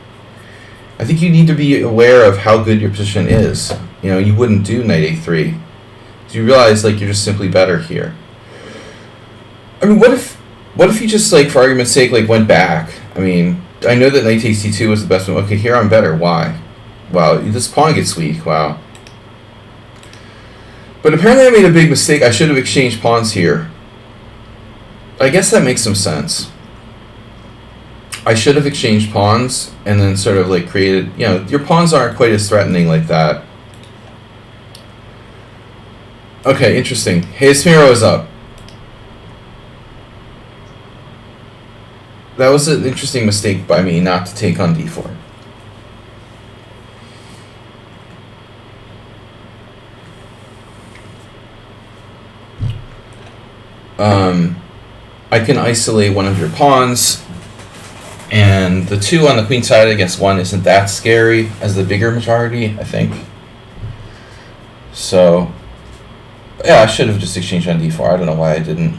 I think you need to be aware of how good your position is. You know, you wouldn't do knight a3. So you realize, like, you're just simply better here. I mean, what if you just, like, for argument's sake, like, went back? I mean, I know that knight takes c2 was the best one. Okay, here I'm better. Why? Wow, this pawn gets weak. Wow. But apparently I made a big mistake. I should have exchanged pawns here. I guess that makes some sense. I should have exchanged pawns and then sort of like created, you know, your pawns aren't quite as threatening like that. Okay, interesting. Hey, Smiro is up. That was an interesting mistake by me not to take on d4. I can isolate one of your pawns, and the 2 on the queen side against 1 isn't that scary as the bigger majority, I think. So, yeah, I should have just exchanged on d4. I don't know why I didn't.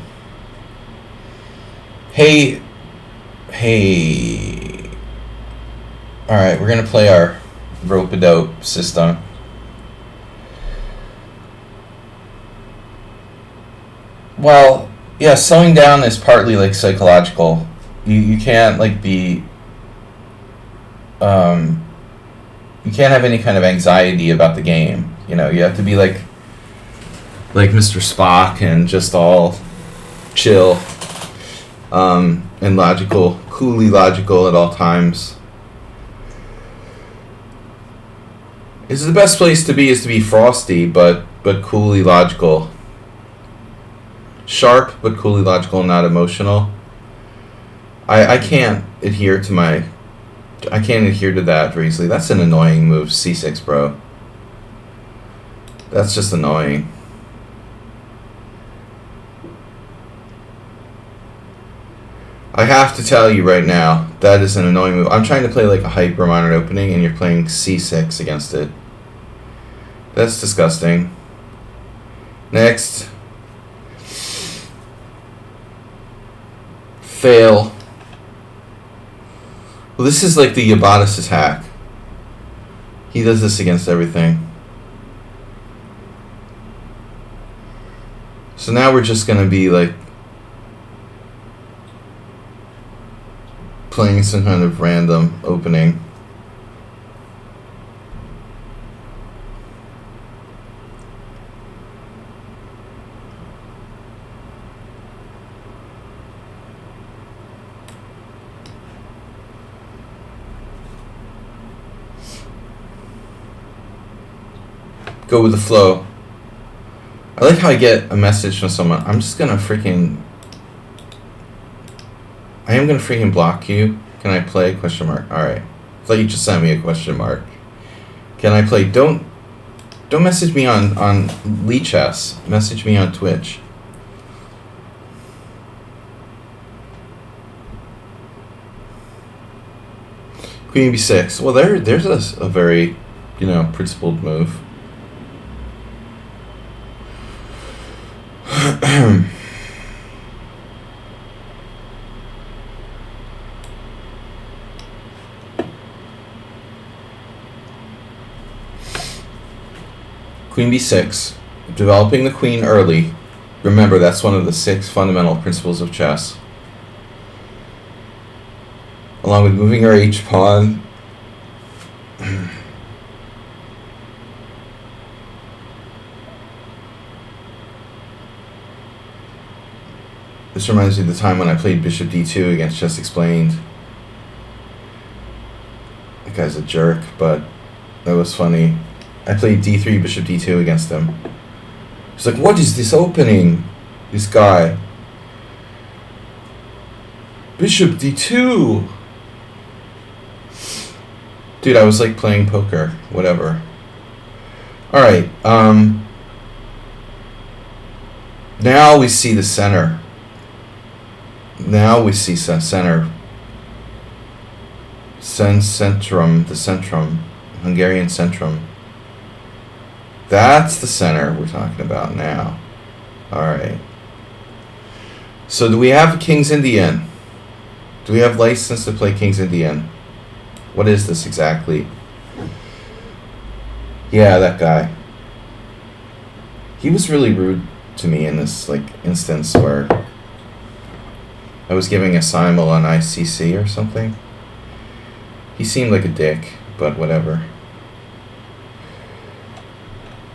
Hey. Alright, we're going to play our rope-a-dope system. Well, yeah, slowing down is partly like psychological. You can't like be you can't have any kind of anxiety about the game. You know, you have to be like Mr. Spock and just all chill and logical, coolly logical at all times. It's the best place to be frosty, but coolly logical. Sharp, but coolly logical, not emotional. I can't adhere to that very easily. That's an annoying move, c6, bro. That's just annoying. I have to tell you right now, that is an annoying move. I'm trying to play like a hyper modern opening, and you're playing c6 against it. That's disgusting. Next. Fail. Well, this is like the Yabatis attack. He does this against everything. So now we're just going to be like playing some kind of random opening. Go with the flow. I like how I get a message from someone. I'm just gonna freaking... I am gonna freaking block you. Can I play? Question mark. Alright. I thought you just sent me a question mark. Can I play? Don't message me on lichess. Message me on Twitch. Queen b6. Well, there's a very, principled move. Queen b6. Developing the queen early. Remember, that's one of the 6 fundamental principles of chess. Along with moving our h-pawn. This reminds me of the time when I played bishop d2 against Chess Explained. That guy's a jerk, but that was funny. I played d3, bishop d2 against him. He's like, what is this opening? This guy. Bishop d2! Dude, I was like playing poker. Whatever. Alright, now we see the center. Now we see center. Centrum, the centrum. Hungarian centrum. That's the center we're talking about now. Alright. So do we have King's Indian? Do we have license to play King's Indian? What is this exactly? Yeah, that guy. He was really rude to me in this instance where I was giving a simul on ICC or something. He seemed like a dick, but whatever.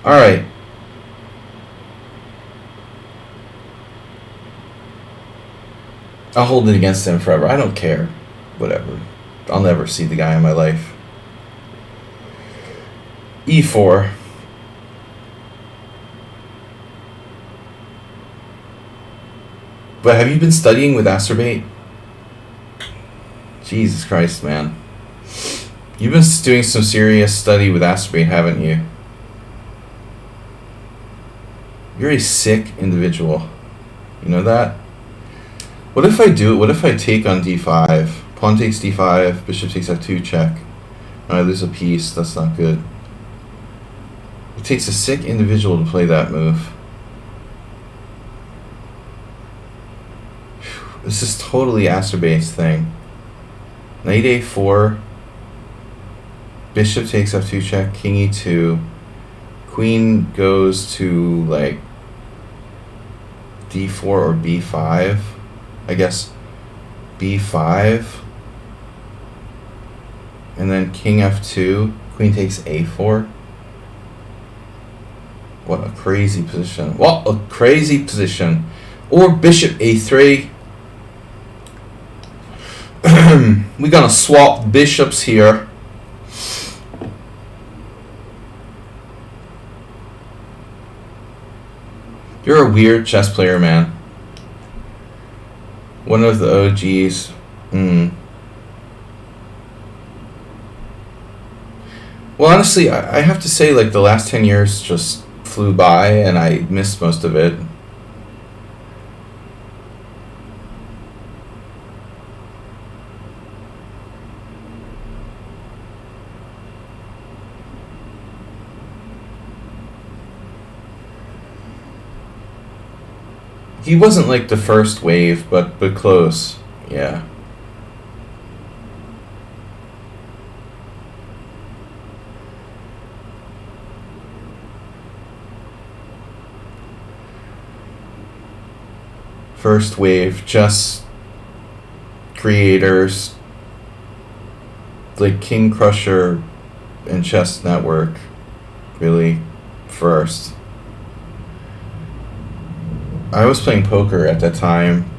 Alright. I'll hold it against him forever. I don't care. Whatever. I'll never see the guy in my life. e4. But have you been studying with Acerbate? Jesus Christ, man. You've been doing some serious study with Acerbate, haven't you? You're a sick individual. You know that? What if I do it? What if I take on d5? Pawn takes d5, bishop takes f2, check. And I lose a piece. That's not good. It takes a sick individual to play that move. This is totally Acerbate's thing. Knight a4. Bishop takes f2 check. King e2. Queen goes to like d4 or b5. I guess b5. And then king f2. Queen takes a4. What a crazy position. What a crazy position. Or bishop a3. We're gonna swap bishops here. You're a weird chess player, man. One of the OGs. Well, honestly, I have to say, like, the last 10 years just flew by, and I missed most of it. He wasn't like the first wave, but close. Yeah. First wave, chess creators like King Crusher and Chess Network, really first. I was playing poker at that time.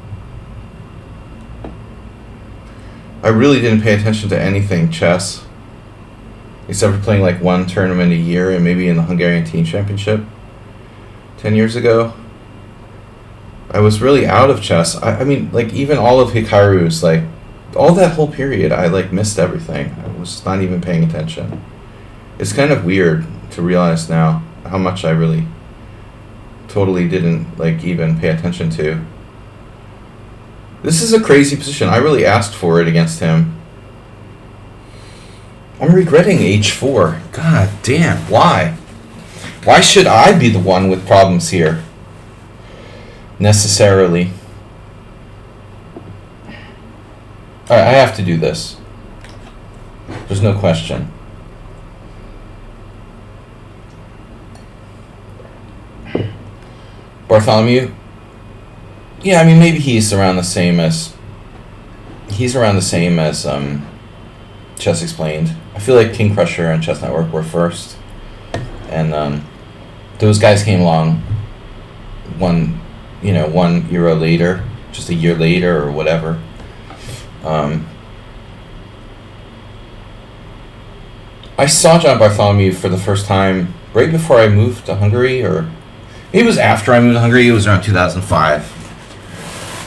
I really didn't pay attention to anything chess, except for playing like one tournament a year and maybe in the Hungarian Team Championship 10 years ago. I was really out of chess. I mean, like, even all of Hikaru's, like, all that whole period, I, like, missed everything. I was not even paying attention. It's kind of weird to realize now how much I really totally didn't, like, even pay attention to. This is a crazy position. I really asked for it against him. I'm regretting h4. God damn, why? Why should I be the one with problems here? Necessarily. Alright, I have to do this. There's no question. Bartholomew? Yeah, I mean, maybe he's around the same as Chess Explained. I feel like King Crusher and Chess Network were first. And those guys came along one era later, just a year later or whatever. I saw John Bartholomew for the first time right before I moved to Hungary, or maybe it was after I moved to Hungary. It was around 2005.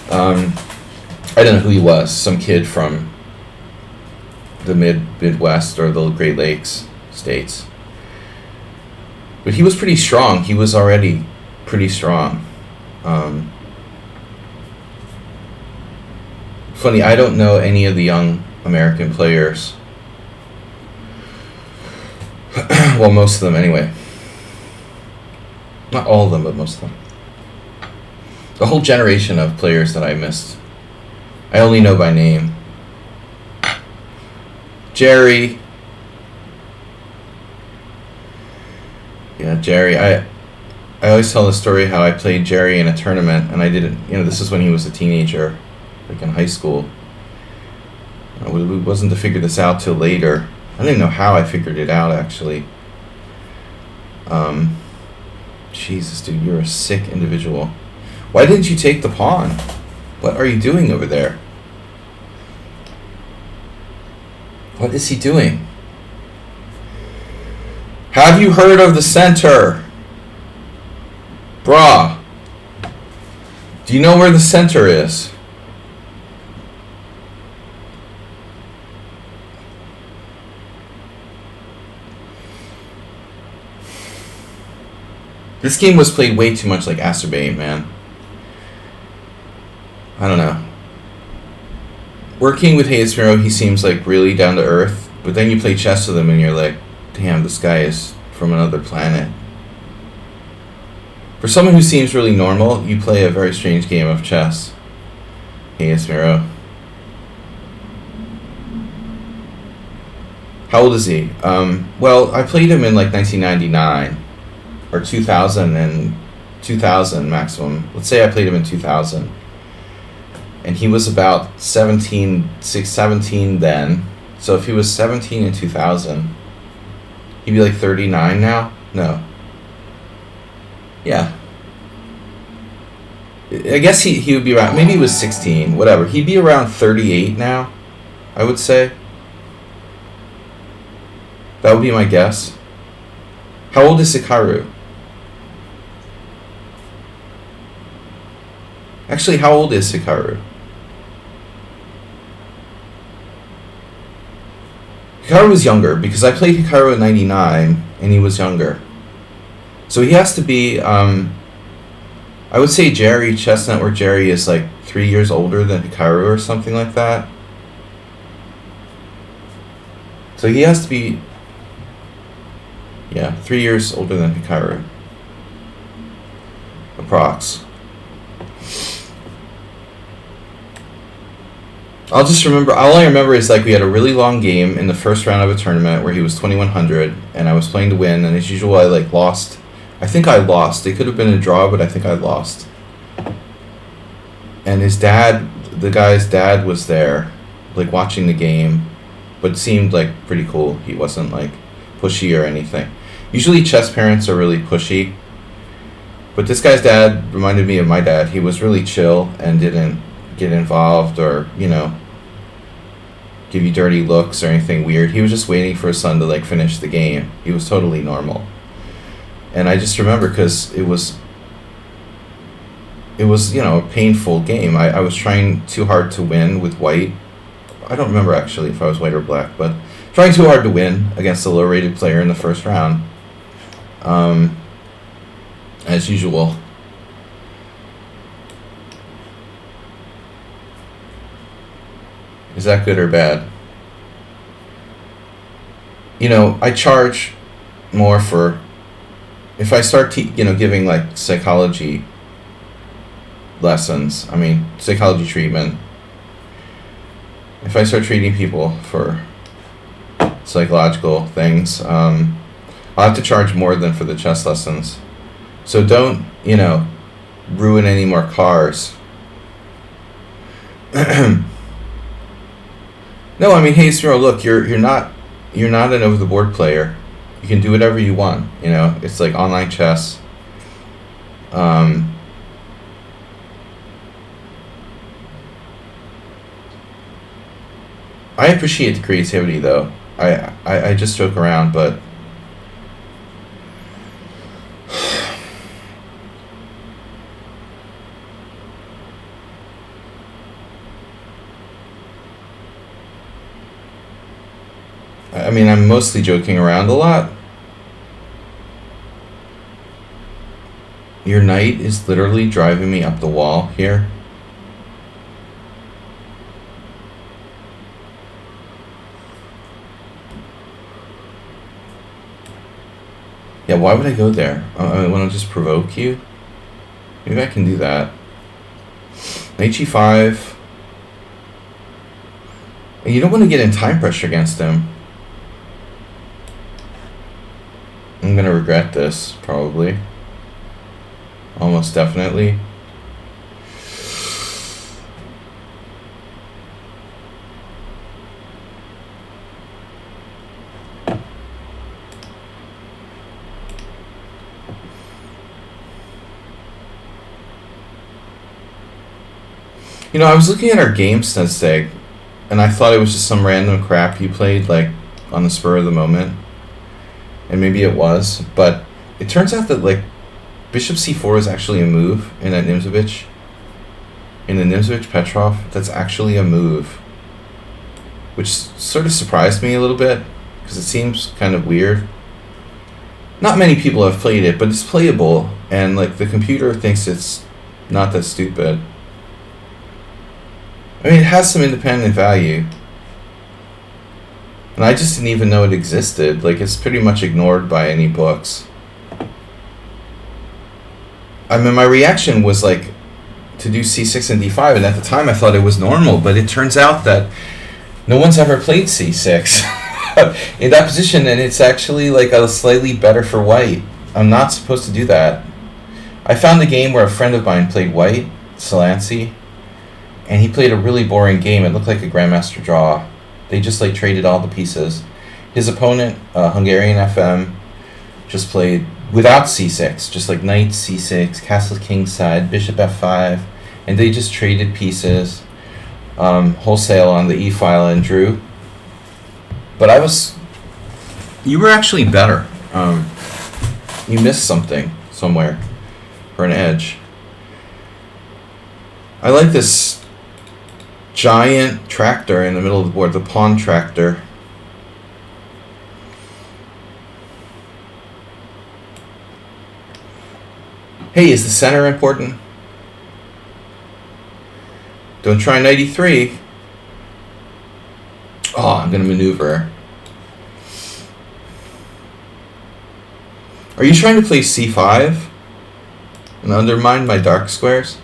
I don't know who he was, some kid from the Midwest or the Great Lakes states. But he was pretty strong. He was already pretty strong. Funny, I don't know any of the young American players. Well, most of them anyway. Not all of them, but most of them. The whole generation of players that I missed, I only know by name. Jerry. Yeah, Jerry. I always tell the story how I played Jerry in a tournament, and I didn't, this is when he was a teenager, like in high school. It wasn't to figure this out till later. I don't even know how I figured it out, actually. Jesus, dude, you're a sick individual. Why didn't you take the pawn? What are you doing over there? What is he doing? Have you heard of the center? Brah. Do you know where the center is? This game was played way too much like Acerbate, man. I don't know. Working with Hayesmiro, he seems like really down to earth, but then you play chess with him and you're like, damn, this guy is from another planet. For someone who seems really normal, you play a very strange game of chess. Hayesmiro. How old is he? Well, I played him in like 1999. Or 2000 maximum. Let's say I played him in 2000. And he was about 17 then. So if he was 17 in 2000, he'd be like 39 now? No. Yeah. I guess he would be around, maybe he was 16, whatever. He'd be around 38 now, I would say. That would be my guess. How old is Hikaru? Actually, how old is Hikaru? Hikaru was younger, because I played Hikaru in 99, and he was younger. So he has to be, I would say Jerry, Chess Network Jerry, is like 3 years older than Hikaru or something like that. So he has to be, 3 years older than Hikaru. Approx. I'll just remember. All I remember is like we had a really long game in the first round of a tournament where he was 2100, and I was playing to win. And as usual, I like lost. I think I lost. It could have been a draw, but I think I lost. And his dad, the guy's dad, was there, like watching the game, but seemed like pretty cool. He wasn't like pushy or anything. Usually, chess parents are really pushy, but this guy's dad reminded me of my dad. He was really chill and didn't get involved or, you know, give you dirty looks or anything weird. He was just waiting for his son to like finish the game. He was totally normal. And I just remember because it was, you know, a painful game. I was trying too hard to win with white. I don't remember actually if I was white or black, but trying too hard to win against a low-rated player in the first round. As usual. Is that good or bad? You know, I charge more for if I start giving like psychology lessons. I mean, psychology treatment. If I start treating people for psychological things, I'll have to charge more than for the chess lessons. So don't, you know, ruin any more cars. No, I mean, hey, Cyril, look, you're not an over the board player. You can do whatever you want. You know, it's like online chess. I appreciate the creativity, though. I just joke around, but I mean, I'm mostly joking around a lot. Your knight is literally driving me up the wall here. Yeah, why would I go there? I want to just provoke you? Maybe I can do that. Knight g5. You don't want to get in time pressure against him. I'm going to regret this, probably. Almost definitely. You know, I was looking at our game statistic, and I thought it was just some random crap you played, like, on the spur of the moment. And maybe it was, but it turns out that, like, bishop c4 is actually a move in that Nimzovich. In the Nimzovich-Petrov, that's actually a move. Which sort of surprised me a little bit, because it seems kind of weird. Not many people have played it, but it's playable, and, like, the computer thinks it's not that stupid. I mean, it has some independent value. And I just didn't even know it existed. Like, it's pretty much ignored by any books. I mean, my reaction was, like, to do c6 and d5, and at the time I thought it was normal, but it turns out that no one's ever played c6 in that position, and it's actually, like, a slightly better for white. I'm not supposed to do that. I found a game where a friend of mine played white, Sladgie, and he played a really boring game. It looked like a Grandmaster draw. They just like traded all the pieces. His opponent, Hungarian FM, just played without c6, just like knight c6, castle kingside, bishop f5, and they just traded pieces wholesale on the e-file and drew. But you were actually better. You missed something somewhere for an edge. I like this giant tractor in the middle of the board, the pawn tractor. Hey, is the center important? Don't try knight e3. Oh, I'm going to maneuver. Are you trying to play c5 and undermine my dark squares?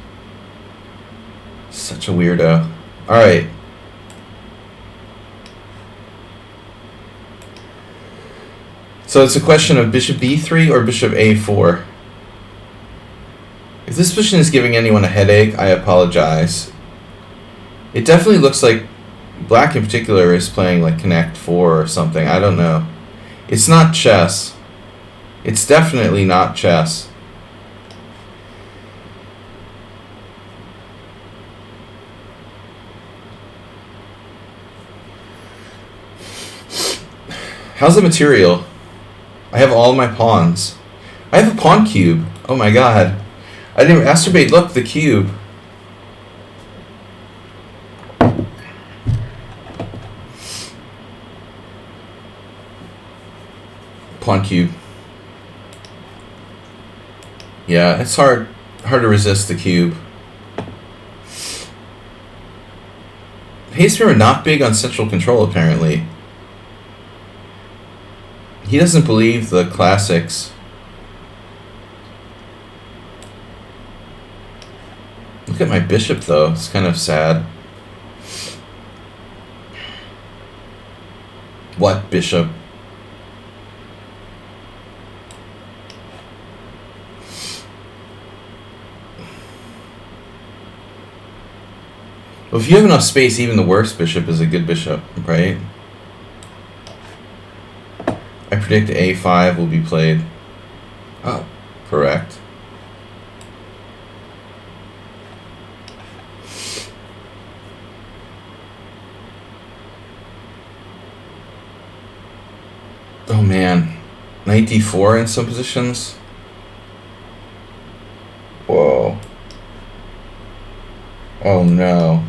Such a weirdo. Alright. So it's a question of bishop b3 or bishop a4. If this position is giving anyone a headache, I apologize. It definitely looks like black in particular is playing like Connect 4 or something. I don't know. It's not chess. It's definitely not chess. How's the material? I have all my pawns. I have a pawn cube. Oh my god. I didn't masturbate. Look, the cube. Pawn cube. Yeah, it's hard to resist the cube. Hayesmere not big on central control apparently. He doesn't believe the classics. Look at my bishop though, it's kind of sad. What bishop? Well, if you have enough space, even the worst bishop is a good bishop, right? I predict a5 will be played. Oh, correct. Oh man, knight d4 in some positions. Whoa. Oh no.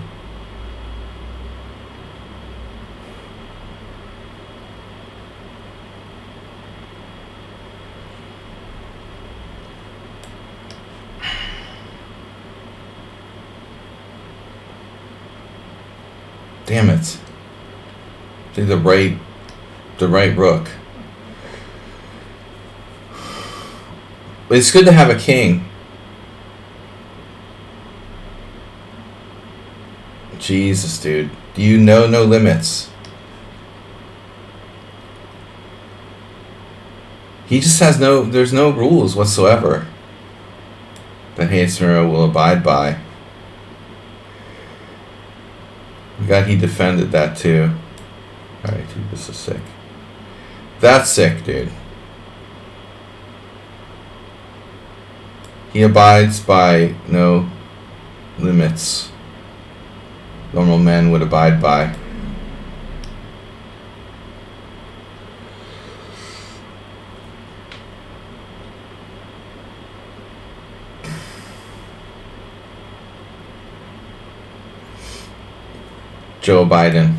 Damn it. Do the right rook. But it's good to have a king. Jesus, dude. You know no limits. He just has there's no rules whatsoever that Hayesmere will abide by. God, he defended that too. Alright, dude, this is sick. That's sick, dude. He abides by no limits normal men would abide by. Joe Biden.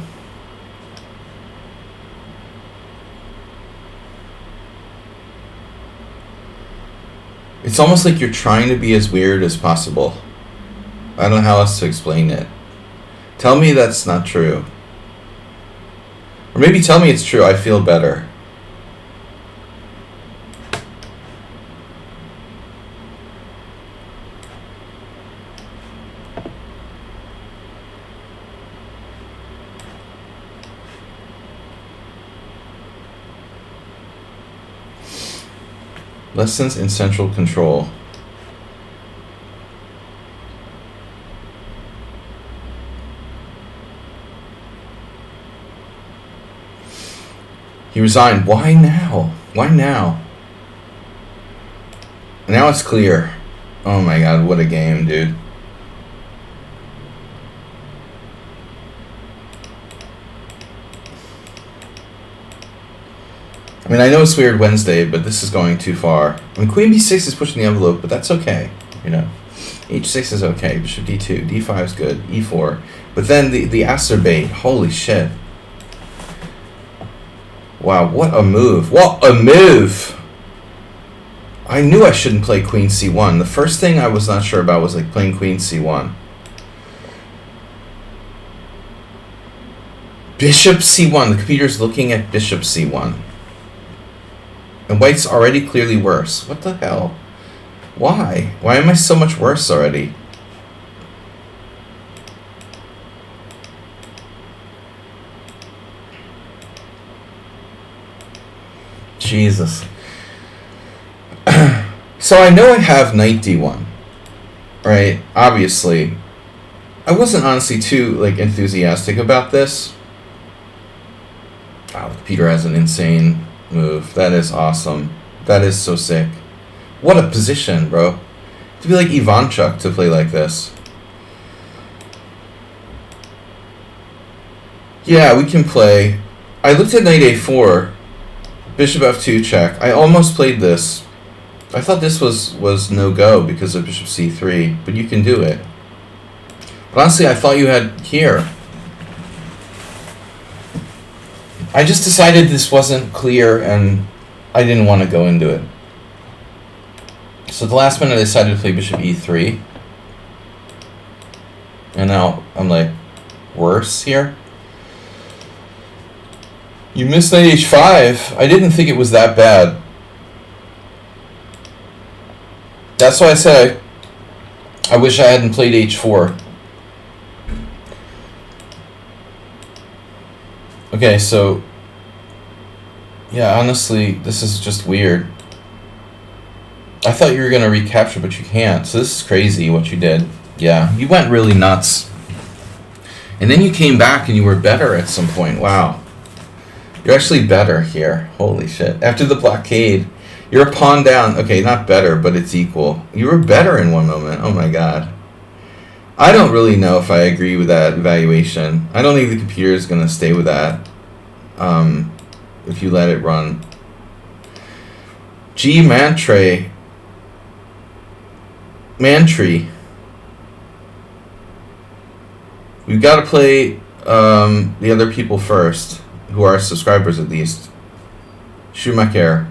It's almost like you're trying to be as weird as possible. I don't know how else to explain it. Tell me that's not true. Or maybe tell me it's true. I feel better. Lessons in central control. He resigned. Why now? Why now? Now it's clear. Oh my god, what a game, dude. I mean, I know it's Weird Wednesday, but this is going too far. I mean, Queen b6 is pushing the envelope, but that's okay. You know, h6 is okay. Bishop d2, d5 is good, e4. But then the acerbate. Holy shit. Wow, what a move. What a move! I knew I shouldn't play Queen c1. The first thing I was not sure about was like playing Queen c1. Bishop c1. The computer's looking at Bishop c1. And white's already clearly worse. What the hell? Why? Why am I so much worse already? Jesus. So I know I have knight d1, right? Obviously. I wasn't honestly too enthusiastic about this. Wow, Peter has an insane move. That is awesome. That is so sick. What a position, bro. To be like Ivanchuk to play like this. Yeah, we can play. I looked at knight a4, bishop f2 check. I almost played this. I thought this was no-go because of bishop c3, but you can do it. But honestly, I thought you had here. I just decided this wasn't clear, and I didn't want to go into it. So the last minute I decided to play bishop e3. And now I'm like, worse here? You missed knight h5. I didn't think it was that bad. That's why I said I wish I hadn't played h4. Okay, so yeah, honestly, this is just weird. I thought you were going to recapture, but you can't. So this is crazy what you did. Yeah, you went really nuts. And then you came back and you were better at some point. Wow. You're actually better here. Holy shit. After the blockade, you're a pawn down. Okay, not better, but it's equal. You were better in one moment. Oh my god. I don't really know if I agree with that evaluation. I don't think the computer is going to stay with that if you let it run. G Mantry. We've got to play the other people first, who are subscribers at least. Schumacher.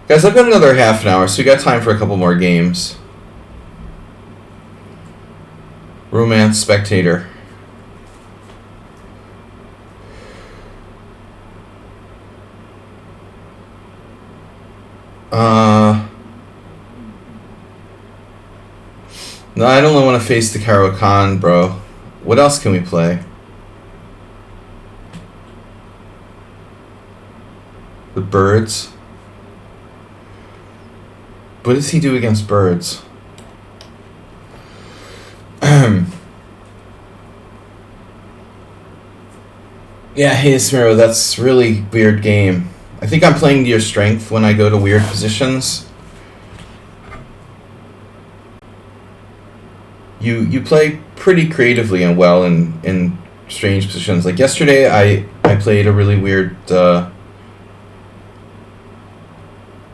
Guys, I've got another half an hour, so we got time for a couple more games. Romance Spectator. No, I don't want to face the Karo Khan, bro. What else can we play? The birds. What does he do against birds? Yeah, hey Smiro, that's really weird game. I think I'm playing to your strength when I go to weird positions. You play pretty creatively and well in strange positions. Like yesterday, I played a really weird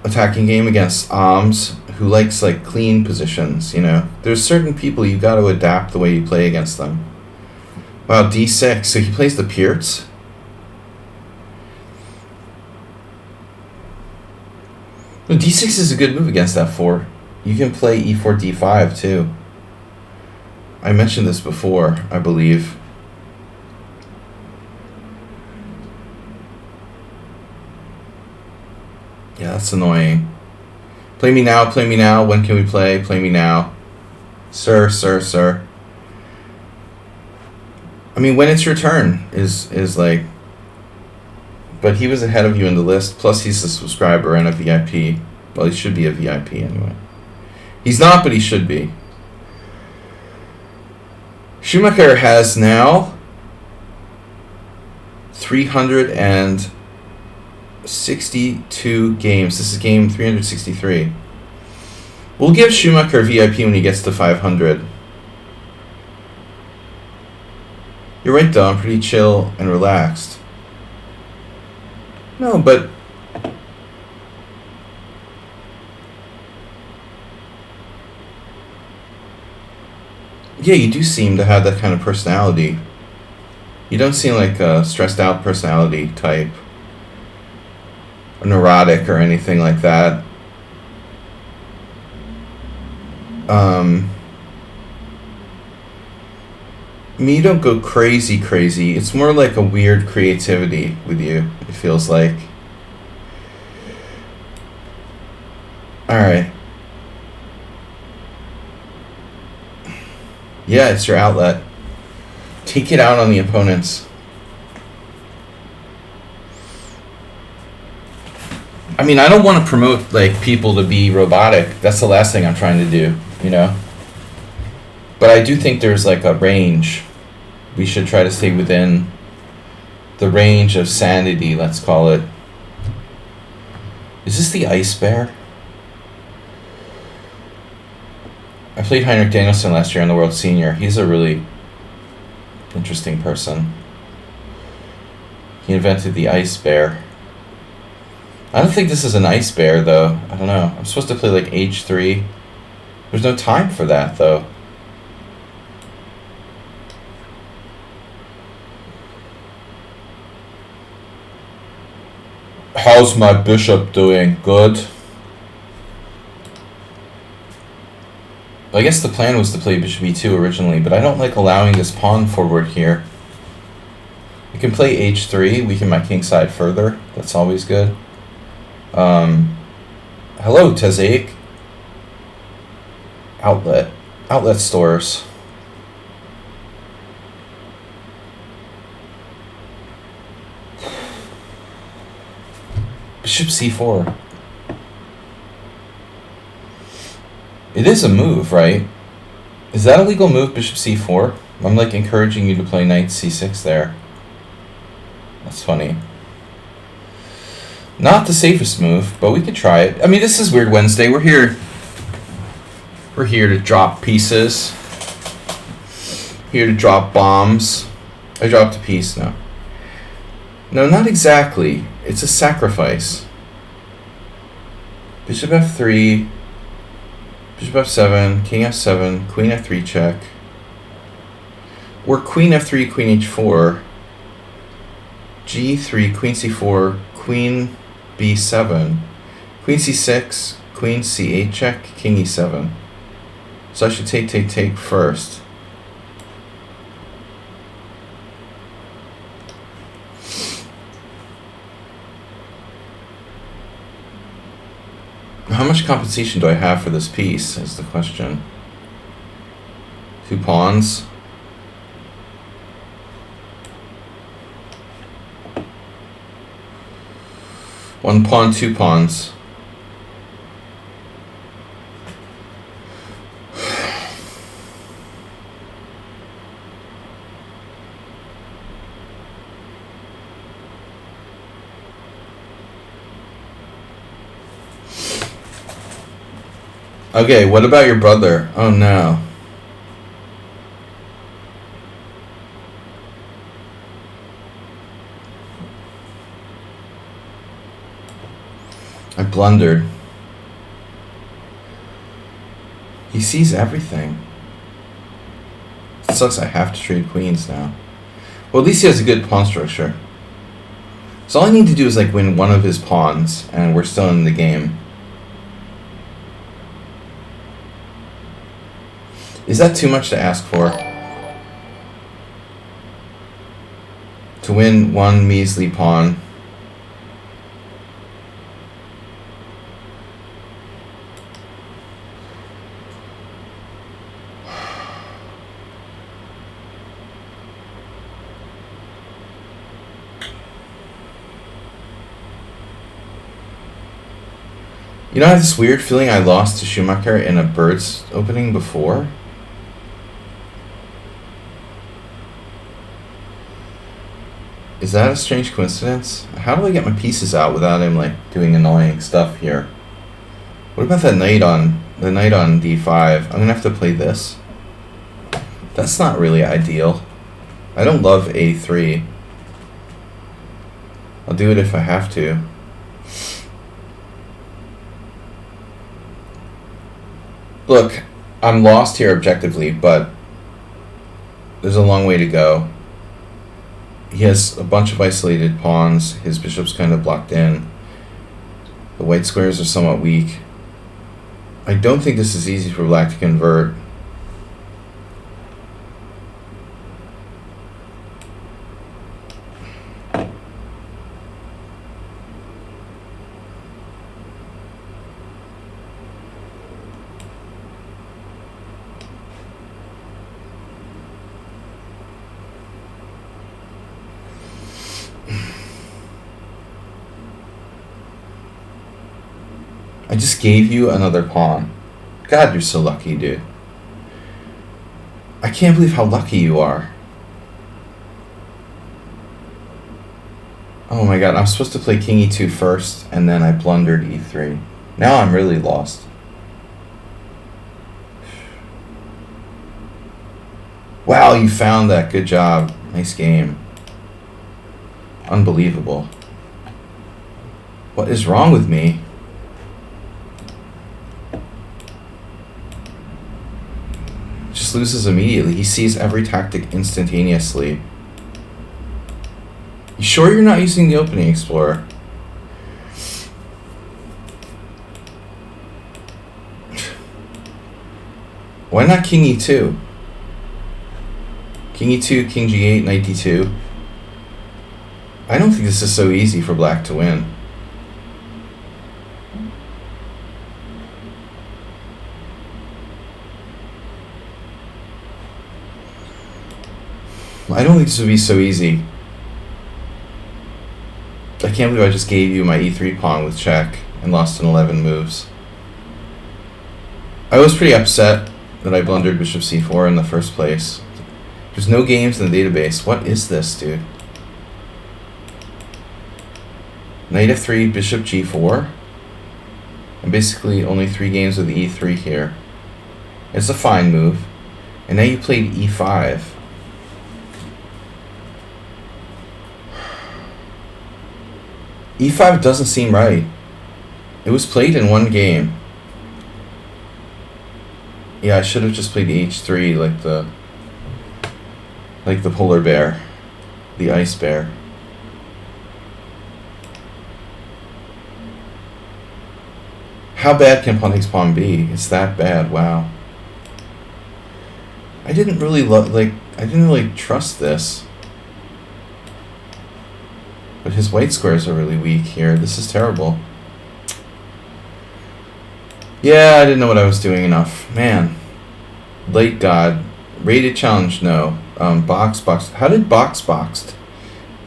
attacking game against Alms, who likes like clean positions. You know, there's certain people you got to adapt the way you play against them. Wow, d6. So he plays the Pierts. No, d6 is a good move against f4. You can play e4, d5 too. I mentioned this before, I believe. Yeah, that's annoying. Play me now, play me now. When can we play? Play me now. Sir, sir, sir. I mean, when it's your turn is like... But he was ahead of you in the list, plus he's a subscriber and a VIP. Well, he should be a VIP anyway. He's not, but he should be. Schumacher has now 362 games. This is game 363. We'll give Schumacher VIP when he gets to 500. You're right, though. I'm pretty chill and relaxed. No, but... Yeah, you do seem to have that kind of personality. You don't seem like a stressed out personality type. Or neurotic or anything like that. I mean, you don't go crazy. It's more like a weird creativity with you, it feels like. Alright. Yeah, it's your outlet. Take it out on the opponents. mean, I don't want to promote like people to be robotic. That's the last thing I'm trying to do, you know. But I do think there's like a range. We should try to stay within the range of sanity, let's call it. Is this the Ice Bear? I played Heinrich Danielson last year in the World Senior. He's a really interesting person. He invented the Ice Bear. I don't think this is an Ice Bear, though. I don't know. I'm supposed to play like H3. There's no time for that, though. How's my bishop doing? Good. I guess the plan was to play bishop e2 originally, but I don't like allowing this pawn forward here. We can play h3, weaken my king side further. That's always good. Hello, Tezaic. Outlet stores. Bishop c4. It is a move, right? Is that a legal move, bishop c4? I'm like encouraging you to play knight c6 there. That's funny. Not the safest move, but we could try it. I mean, this is Weird Wednesday. We're here to drop pieces. Here to drop bombs. I dropped a piece, no. No, not exactly. It's a sacrifice. Bishop f3, bishop f7, king f7, queen f3 check. Or queen f3, queen h4, g3, queen c4, queen b7, queen c6, queen c8 check, king e7. So I should take first. How much compensation do I have for this piece is the question. 2 pawns. One pawn, 2 pawns. Okay, what about your brother? Oh no. I blundered. He sees everything. It sucks I have to trade queens now. Well, at least he has a good pawn structure. So all I need to do is like win one of his pawns and we're still in the game. Is that too much to ask for? To win one measly pawn. You know, I have this weird feeling I lost to Schumacher in a Birds opening before. Is that a strange coincidence? How do I get my pieces out without him like doing annoying stuff here? What about that knight on d5? I'm gonna have to play this. That's not really ideal. I don't love a3. I'll do it if I have to. Look, I'm lost here objectively, but there's a long way to go. He has a bunch of isolated pawns. His bishop's kind of blocked in. The white squares are somewhat weak. I don't think this is easy for black to convert. just gave you another pawn. God, you're so lucky, dude. I can't believe how lucky you are. Oh my god, I'm supposed to play king e2 first, and then I blundered e3. Now I'm really lost. Wow, you found that. Good job. Nice game. Unbelievable. What is wrong with me? Just loses immediately. He sees every tactic instantaneously. You sure you're not using the opening explorer? Why not king e2? King e2, king g8, knight d2. I don't think this is so easy for black to win. I don't think this would be so easy. I can't believe I just gave you my e3 pawn with check and lost in 11 moves. I was pretty upset that I blundered bishop c4 in the first place. There's no games in the database. What is this, dude? Knight f3, bishop g4. And basically only 3 games with the e3 here. It's a fine move. And now you played e5. e5 doesn't seem right. It was played in 1 game. Yeah, I should have just played h3 like the polar bear, the ice bear. How bad can pawn takes pawn be? It's that bad. Wow. I didn't really I didn't really trust this. But his white squares are really weak here. This is terrible. Yeah, I didn't know what I was doing enough. Man. Late God. Rated challenge, no. Box. How did Boxed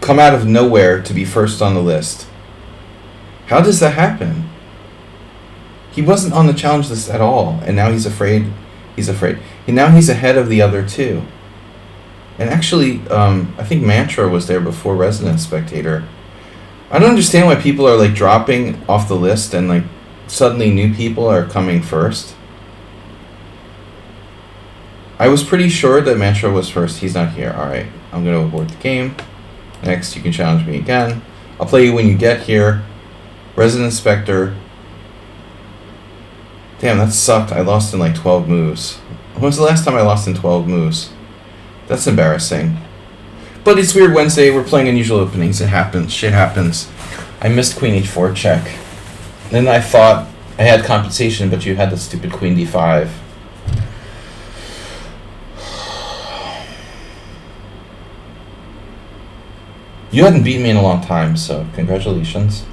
come out of nowhere to be first on the list? How does that happen? He wasn't on the challenge list at all, and now he's afraid. And now he's ahead of the other 2. And actually, I think Mantra was there before Resonance Spectator. I don't understand why people are like dropping off the list and like suddenly new people are coming first. I was pretty sure that Mantra was first. He's not here. Alright, I'm going to abort the game. Next, you can challenge me again. I'll play you when you get here. Resonance Spectre. Damn, that sucked. I lost in like 12 moves. When was the last time I lost in 12 moves? That's embarrassing. But it's Weird Wednesday. We're playing unusual openings. It happens. Shit happens. I missed queen h4 check. Then I thought I had compensation, but you had the stupid queen d5. You hadn't beaten me in a long time, so congratulations.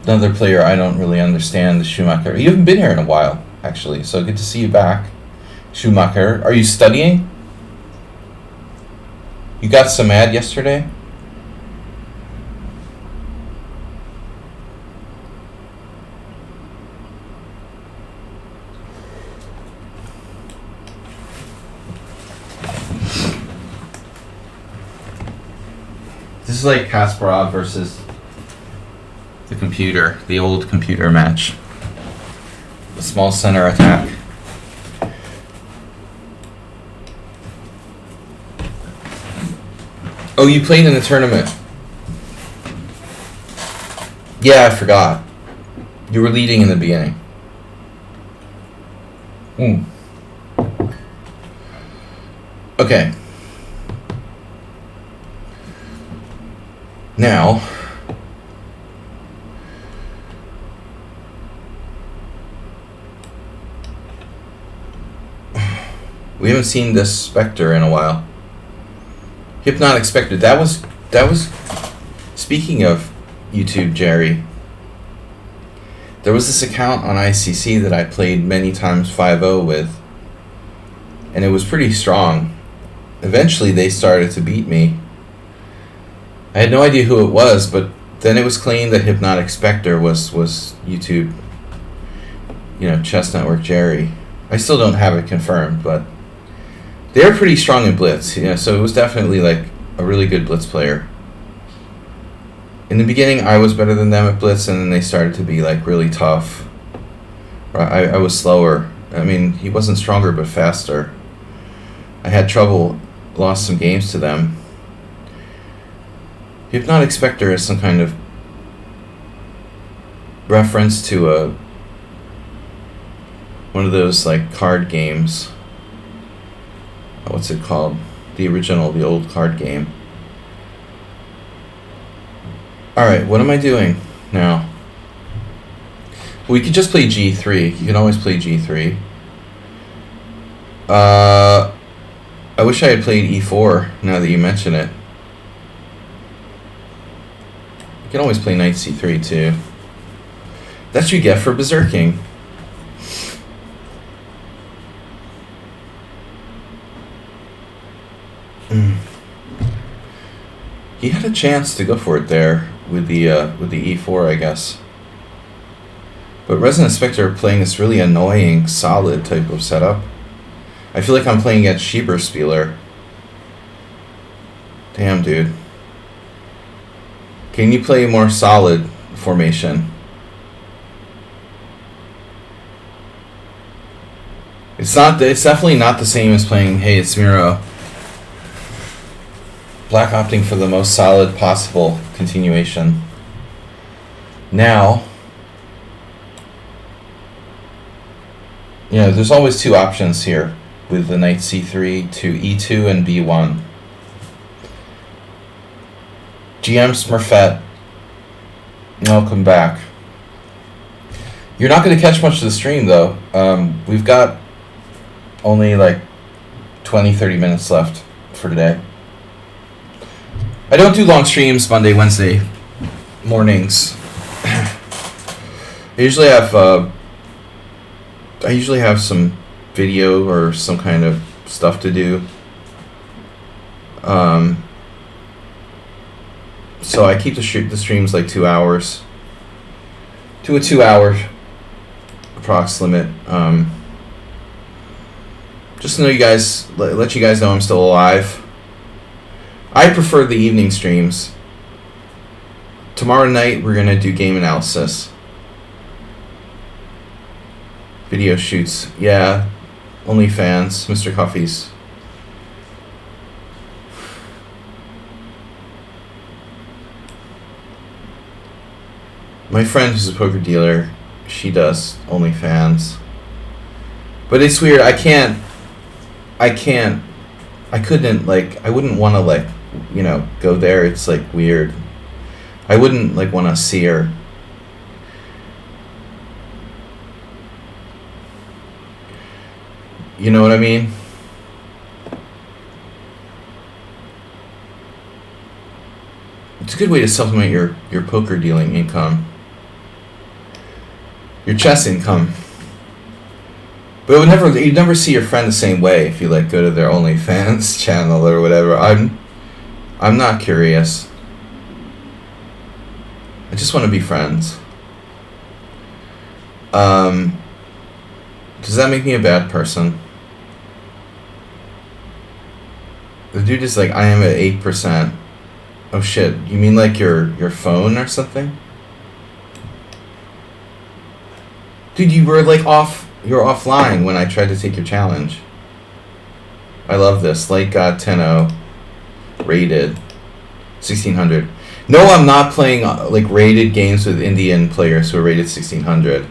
Another player I don't really understand, the Schumacher. You haven't been here in a while, actually, so good to see you back. Schumacher, are you studying? You got so mad yesterday? This is like Kasparov versus the computer, the old computer match. The small center attack. Oh, you played in the tournament. Yeah, I forgot. You were leading in the beginning. Okay. Now, we haven't seen this Spectre in a while. Hypnotic Spectre. That was. Speaking of YouTube, Jerry. There was this account on ICC that I played many times 5-0 with, and it was pretty strong. Eventually, they started to beat me, I had no idea who it was, but then it was claimed that Hypnotic Spectre was YouTube, Chess Network Jerry. I still don't have it confirmed, but they're pretty strong in Blitz. So it was definitely like a really good Blitz player. In the beginning, I was better than them at Blitz, and then they started to be like really tough. I was slower. I mean, he wasn't stronger, but faster. I had trouble, lost some games to them. Hypnotic Spectre is some kind of reference to one of those like card games. What's it called? The old card game. Alright, what am I doing now? We could just play G3. You can always play G3. I wish I had played E4 now that you mention it. You can always play Knight C3 too. That's what you get for berserking. He had a chance to go for it there with the E4, I guess. But Resonant Spectre playing this really annoying, solid type of setup. I feel like I'm playing against Schieberspieler. Damn, dude. Can you play a more solid formation? It's definitely not the same as playing Hey, it's Miro. Black opting for the most solid possible continuation. Now, there's always two options here with the Knight C3 to E2 and B1. GM Smurfette, welcome back. You're not going to catch much of the stream, though. We've got only like 20-30 minutes left for today. I don't do long streams Monday, Wednesday mornings. I usually have some video or some kind of stuff to do. So I keep the streams like 2 hours to a 2-hour approx limit. Just to know you guys, let you guys know I'm still alive. I prefer the evening streams. Tomorrow night we're gonna do game analysis. Video shoots. Yeah. OnlyFans. Mr. Coffee's. My friend who's a poker dealer, she does OnlyFans. But it's weird. I couldn't, like, I wouldn't want to, like, go there. It's, like, weird. I wouldn't, like, want to see her. You know what I mean? It's a good way to supplement your poker dealing income. Your chess income. But you'd never see your friend the same way if you like go to their OnlyFans channel or whatever. I'm not curious. I just want to be friends. Does that make me a bad person? The dude is like, I am at 8%. Oh shit, you mean like your phone or something? Dude, you were like you're offline when I tried to take your challenge. I love this. Light God 10-0. Rated. 1600. No, I'm not playing like rated games with Indian players who are rated 1600.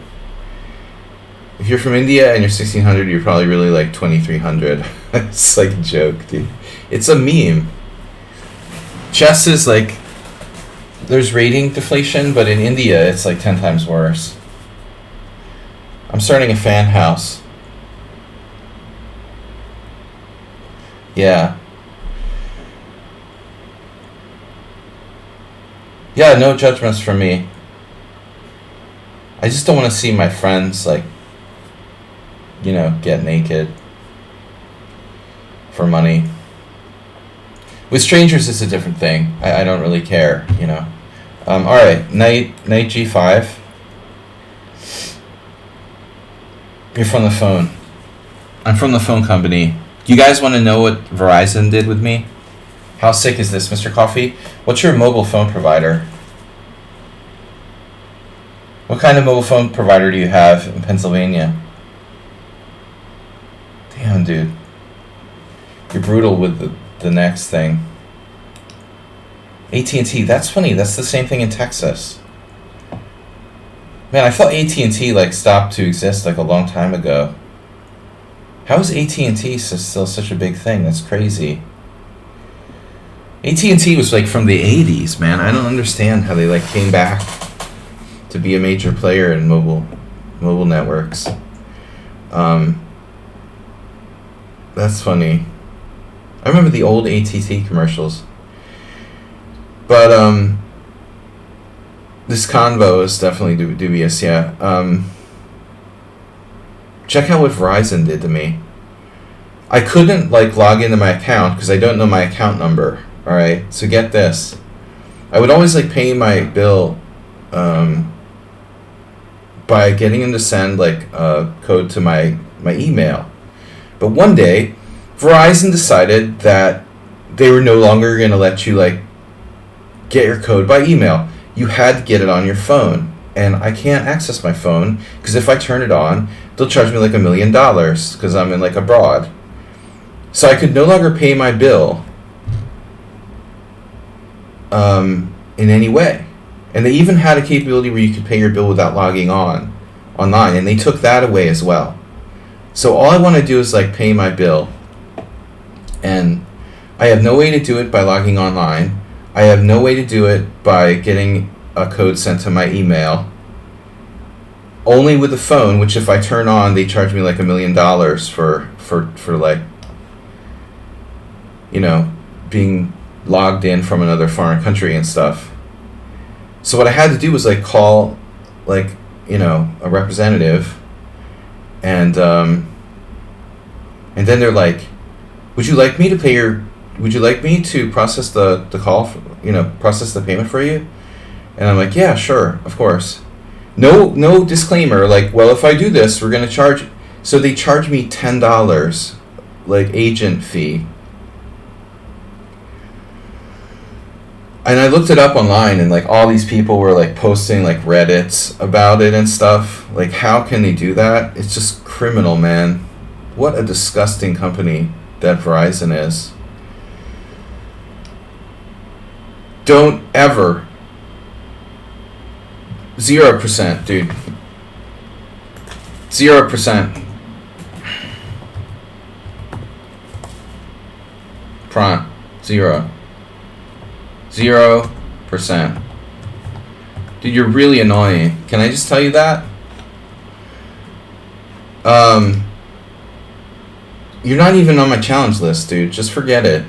If you're from India and you're 1600, you're probably really like 2300. It's like a joke, dude. It's a meme. Chess is like, there's rating deflation, but in India it's like 10 times worse. I'm starting a fan house. Yeah. Yeah, no judgments from me. I just don't want to see my friends, like, get naked for money. With strangers, it's a different thing. I don't really care, you know. All right, knight g5. You're from the phone. I'm from the phone company. Do you guys want to know what Verizon did with me? How sick is this, Mr. Coffee? What's your mobile phone provider? What kind of mobile phone provider do you have in Pennsylvania? Damn, dude. You're brutal with the next thing. AT&T, that's funny. That's the same thing in Texas. Man, I thought AT&T like stopped to exist like a long time ago. How is AT&T still such a big thing? That's crazy. AT&T was like from the 80s, man. I don't understand how they like came back to be a major player in mobile networks. That's funny. I remember the old AT&T commercials. But this convo is definitely dubious, yeah. Check out what Verizon did to me. I couldn't like log into my account because I don't know my account number. All right, so get this. I would always like pay my bill by getting them to send like a code to my email. But one day, Verizon decided that they were no longer going to let you like get your code by email. You had to get it on your phone. And I can't access my phone because if I turn it on, they'll charge me like $1 million because I'm in like abroad. So I could no longer pay my bill in any way. And they even had a capability where you could pay your bill without logging online, and they took that away as well. So all I want to do is like pay my bill, and I have no way to do it by logging online. I have no way to do it by getting a code sent to my email. Only with the phone, which if I turn on, they charge me like $1 million for like, you know, being logged in from another foreign country and stuff. So what I had to do was like call like, you know, a representative, and then they're like, would you like me to process the call, process the payment for you? And I'm like, yeah, sure, of course. No disclaimer, like, well, if I do this, we're going to charge. So they charge me $10, like, agent fee. And I looked it up online, and, like, all these people were, like, posting, like, Reddits about it and stuff. Like, how can they do that? It's just criminal, man. What a disgusting company that Verizon is. Don't ever... 0%, dude. 0%. Prawn. 0. 0%. Dude, you're really annoying. Can I just tell you that? You're not even on my challenge list, dude. Just forget it.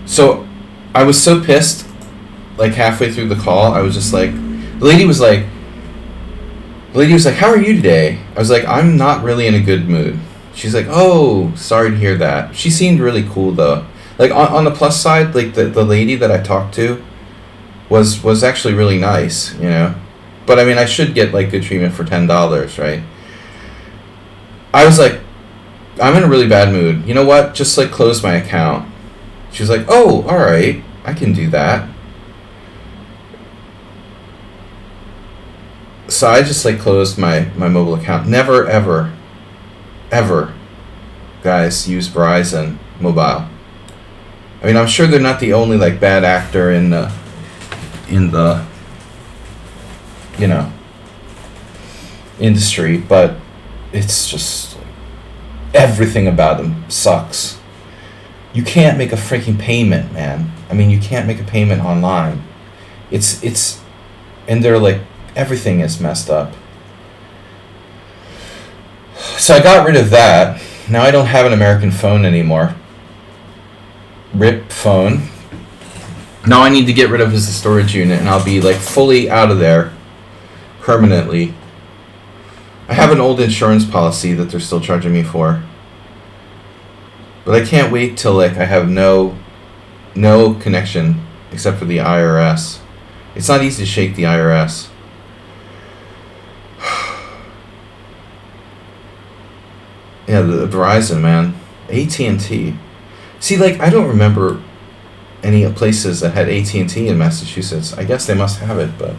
So, I was so pissed, like, halfway through the call, I was just like, the lady was like, how are you today? I was like, I'm not really in a good mood. She's like, oh, sorry to hear that. She seemed really cool, though. Like, on the plus side, like, the lady that I talked to was actually really nice, you know? But, I mean, I should get, like, good treatment for $10, right? I was like, I'm in a really bad mood. You know what? Just, like, close my account. She was like, oh, all right, I can do that. So I just, like, closed my mobile account. Never, ever, ever, guys, use Verizon Mobile. I mean, I'm sure they're not the only, like, bad actor in the you know, industry, but it's just, everything about them sucks. You can't make a freaking payment, man. I mean, you can't make a payment online. It's, and they're like, everything is messed up. So I got rid of that. Now I don't have an American phone anymore. RIP phone. Now I need to get rid of his storage unit, and I'll be like fully out of there permanently. I have an old insurance policy that they're still charging me for. But I can't wait till like I have no connection except for the IRS. It's not easy to shake the IRS. Yeah, the Verizon, man. AT&T. See, like, I don't remember any places that had AT&T in Massachusetts. I guess they must have it, but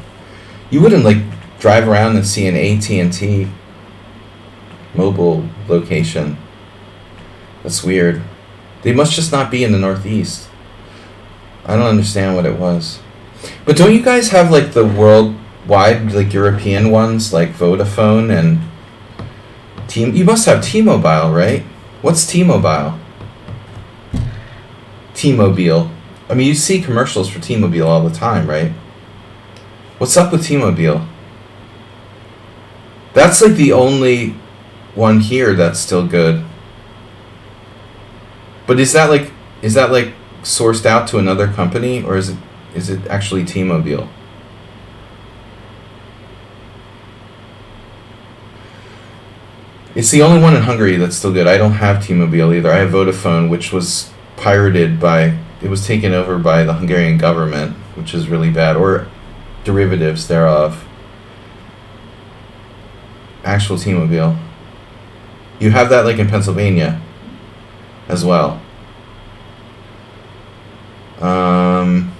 you wouldn't, like, drive around and see an AT&T mobile location. That's weird. They must just not be in the Northeast. I don't understand what it was. But don't you guys have, like, the worldwide, like, European ones, like Vodafone and you must have T-Mobile, right? What's T-Mobile? T-Mobile. I mean, you see commercials for T-Mobile all the time, right? What's up with T-Mobile? That's like the only one here that's still good. But is that like sourced out to another company, or is it actually T-Mobile? It's the only one in Hungary that's still good. I don't have T-Mobile either. I have Vodafone, which was pirated it was taken over by the Hungarian government, which is really bad, or derivatives thereof. Actual T-Mobile. You have that like in Pennsylvania as well. Well,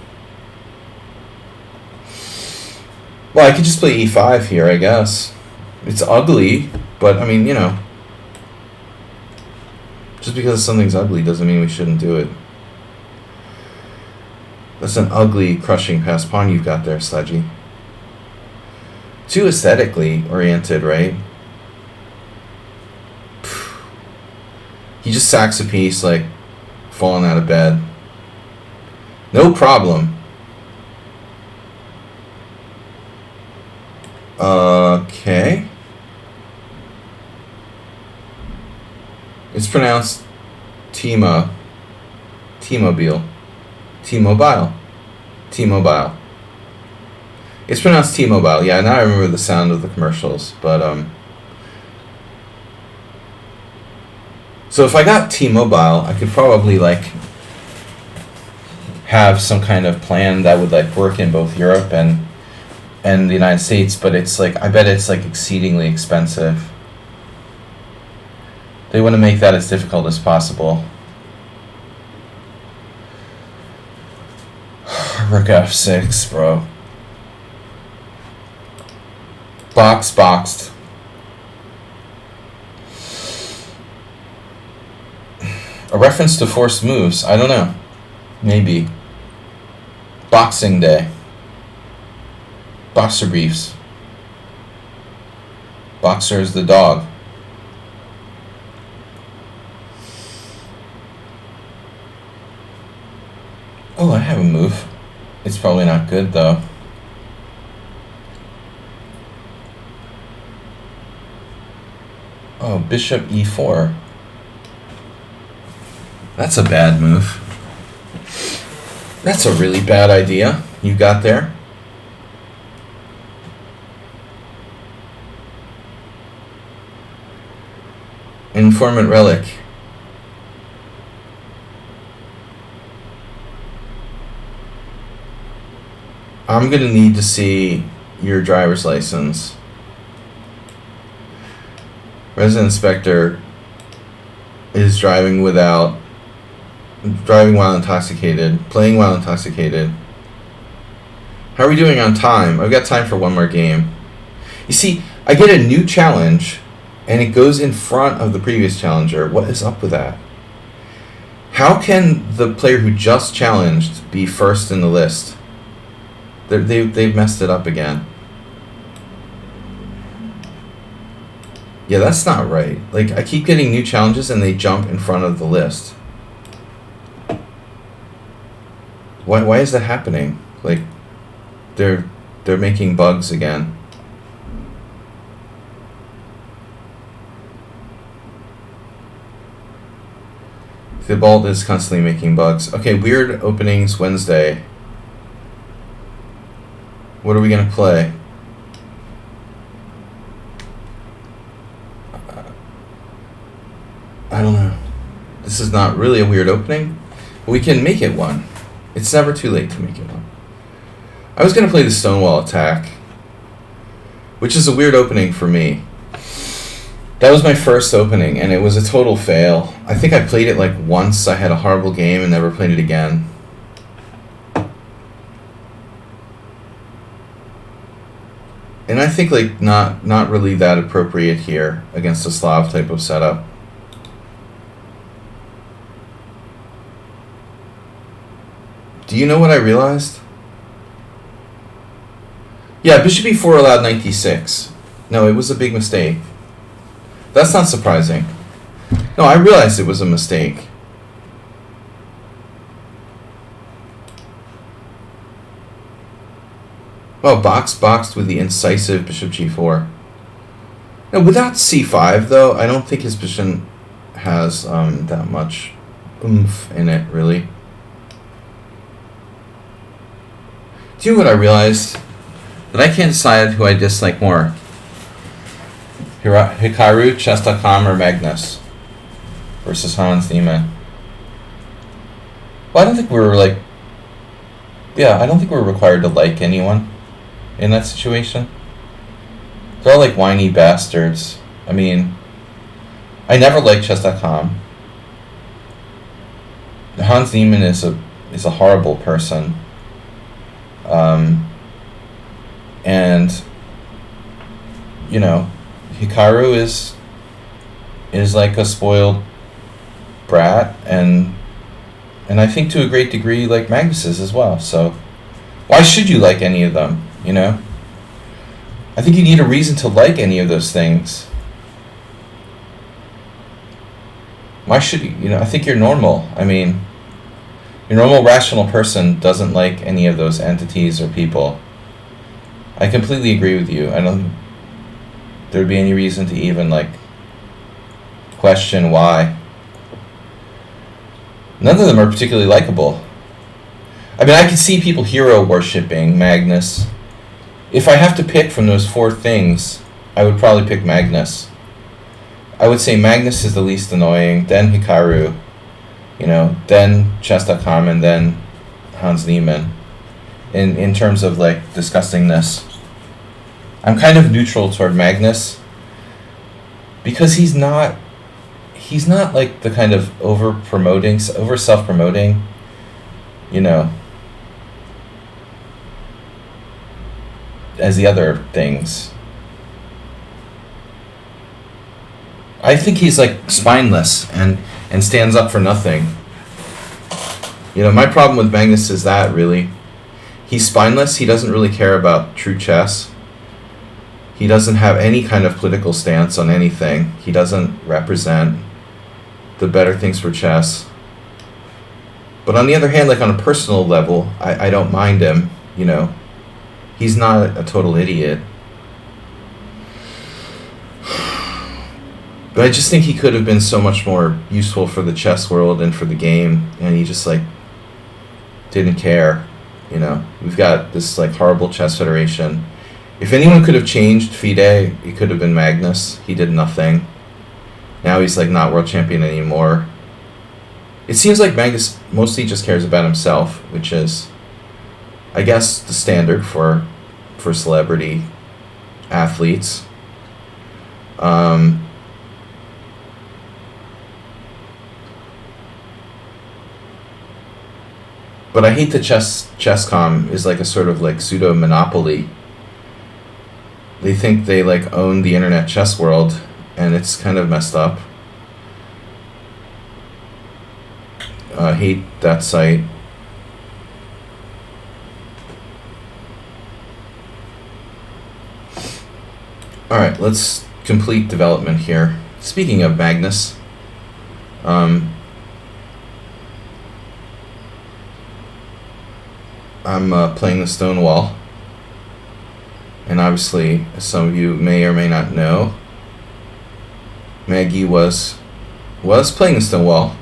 I could just play E5 here, I guess. It's ugly. But, I mean, you know, just because something's ugly doesn't mean we shouldn't do it. That's an ugly crushing pass pawn you've got there, Sladgie. Too aesthetically oriented, right? He just sacks a piece, like, falling out of bed. No problem. Okay. It's pronounced T-Mobile. T-Mobile. It's pronounced T-Mobile. Yeah, now I remember the sound of the commercials. But, so if I got T-Mobile, I could probably, like, have some kind of plan that would, like, work in both Europe and the United States. But it's, like, I bet it's, like, exceedingly expensive. They want to make that as difficult as possible. Rook F6, bro. Boxed. A reference to forced moves? I don't know. Maybe. Boxing Day. Boxer briefs. Boxer is the dog. Oh, I have a move. It's probably not good, though. Oh, bishop e4. That's a bad move. That's a really bad idea you got there. Informant relic. I'm going to need to see your driver's license. Resident inspector is driving while intoxicated, playing while intoxicated. How are we doing on time? I've got time for one more game. You see, I get a new challenge, and it goes in front of the previous challenger. What is up with that? How can the player who just challenged be first in the list? They've messed it up again. Yeah, that's not right. Like, I keep getting new challenges and they jump in front of the list. Why is that happening? Like, they're making bugs again. Thibault is constantly making bugs. Okay, weird openings Wednesday. What are we gonna play? This is not really a weird opening, but we can make it one. It's never too late to make it one. I was going to play the Stonewall attack, which is a weird opening for me. That was my first opening, and it was a total fail. I think I played it like once. I had a horrible game and never played it again. And I think like not really that appropriate here against a Slav type of setup. Do you know what I realized? Yeah, bishop e4 allowed knight d6. No, it was a big mistake. That's not surprising. No, I realized it was a mistake. Oh, boxed with the incisive bishop g4. Now, without c5, though, I don't think his position has that much oomph in it, really. Do you know what I realized? That I can't decide who I dislike more. Hikaru, Chess.com, or Magnus versus Hans Niemann. Well, I don't think we were like... Yeah, I don't think we're required to like anyone in that situation. They're all like whiny bastards. I mean, I never liked Chess.com. Hans Niemann is a horrible person. And you know, Hikaru is like a spoiled brat, and I think to a great degree like Magnus is as well. So why should you like any of them? You know, I think you need a reason to like any of those things. Why should you? You know, I think you're normal. I mean, your normal rational person doesn't like any of those entities or people. I completely agree with you. I don't think there'd be any reason to even like question why. None of them are particularly likable. I mean, I could see people hero worshipping Magnus. If I have to pick from those four things, I would probably pick Magnus. I would say Magnus is the least annoying, then Hikaru, you know, then Chess.com, and then Hans Niemann. In terms of like disgustingness, I'm kind of neutral toward Magnus because he's not like the kind of over self-promoting, you know, as the other things. I think he's like spineless and stands up for nothing. You know, my problem with Magnus is that really. He's spineless. He doesn't really care about true chess. He doesn't have any kind of political stance on anything. He doesn't represent the better things for chess. But on the other hand, like on a personal level, I don't mind him, you know. He's not a total idiot. But I just think he could have been so much more useful for the chess world and for the game, and he just like didn't care. You know, we've got this like horrible chess federation. If anyone could have changed FIDE, it could have been Magnus. He did nothing. Now he's like not world champion anymore. It seems like Magnus mostly just cares about himself, which is, I guess, the standard for celebrity athletes. But I hate that Chess.com is like a sort of like pseudo monopoly. They think they like own the internet chess world, and it's kind of messed up. I hate that site. All right, let's complete development here. Speaking of Magnus, I'm playing the Stonewall, and obviously, as some of you may or may not know, Maggie was playing the Stonewall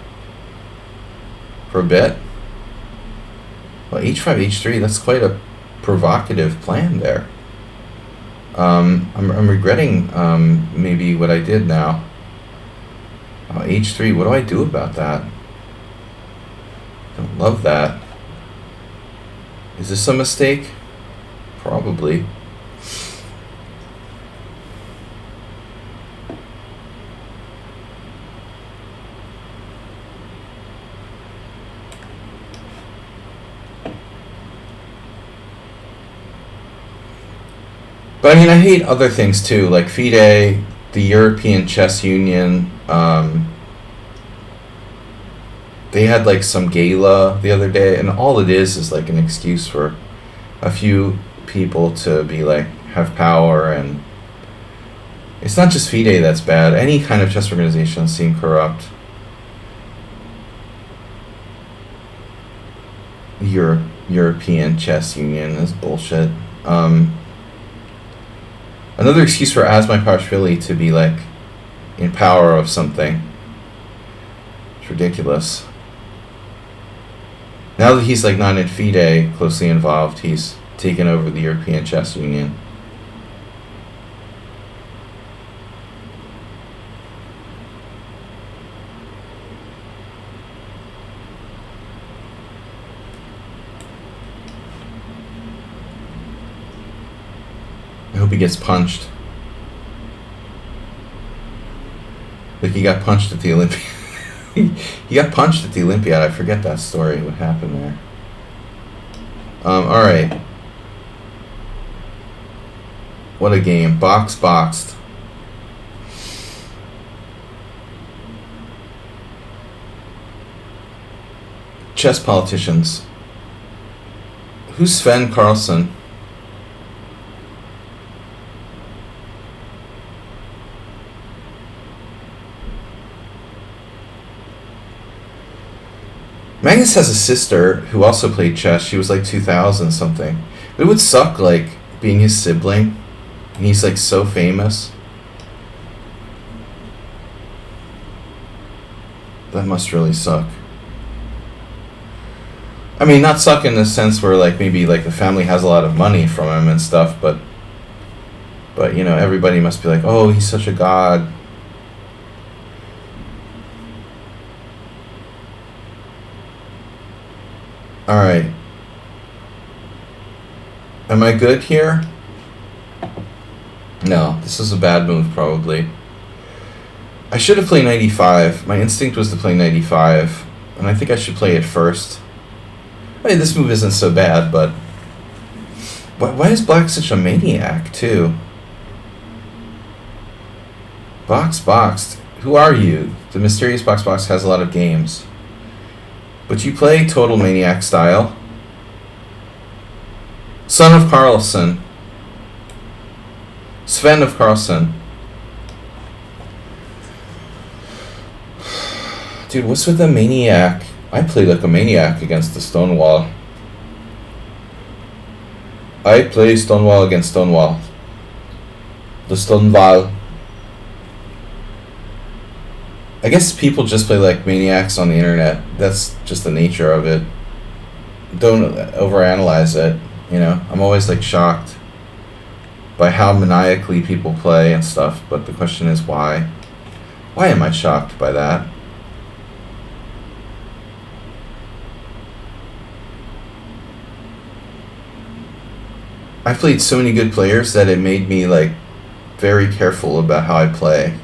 for a bit. Well, h5, h3, that's quite a provocative plan there. I'm regretting maybe what I did now. Oh, h3. What do I do about that? Don't love that. Is this a mistake? Probably. But I mean, I hate other things too, like FIDE, the European Chess Union. They had like some gala the other day, and all it is like an excuse for a few people to be like have power, and it's not just FIDE that's bad. Any kind of chess organization seem corrupt. European Chess Union is bullshit. Another excuse for Asmai to be like in power of something. It's ridiculous. Now that he's like not in FIDE closely involved, he's taken over the European Chess Union. I hope he gets punched. Like he got punched at the Olympiad. He got punched at the Olympiad. I forget that story. What happened there? All right. What a game. Boxed. Chess politicians. Who's Sven Carlson? Magnus has a sister who also played chess. She was like 2000 something. But it would suck like being his sibling. And he's like so famous. That must really suck. I mean, not suck in the sense where like maybe like the family has a lot of money from him and stuff, but you know, everybody must be like, oh, he's such a god. Alright. Am I good here? No, this is a bad move probably. I should have played 95. My instinct was to play 95, and I think I should play it first. I mean, this move isn't so bad, but why is Black such a maniac too? Boxed. Who are you? The mysterious Box has a lot of games. But you play Total Maniac style. Son of Carlson. Sven of Carlson. Dude, what's with the maniac? I played like a maniac against the Stonewall. I play Stonewall against Stonewall. The Stonewall. I guess people just play like maniacs on the internet. That's just the nature of it. Don't overanalyze it, you know. I'm always like shocked by how maniacally people play and stuff, but the question is why? Why am I shocked by that? I played so many good players that it made me like very careful about how I play.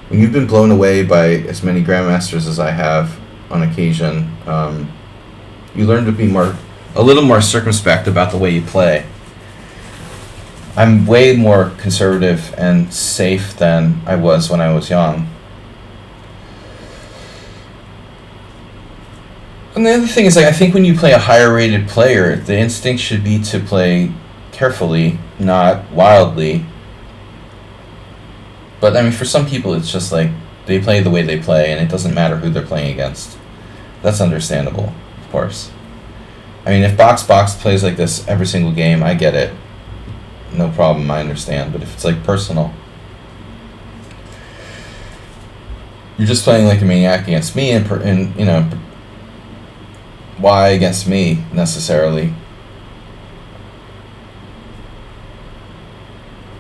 When you've been blown away by as many grandmasters as I have on occasion, you learn to be a little more circumspect about the way you play. I'm way more conservative and safe than I was when I was young. And the other thing is, like, I think when you play a higher rated player, the instinct should be to play carefully, not wildly. But, I mean, for some people, it's just like, they play the way they play, and it doesn't matter who they're playing against. That's understandable, of course. I mean, if Box plays like this every single game, I get it. No problem, I understand. But if it's, like, personal, you're just playing like a maniac against me, and you know, why against me, necessarily?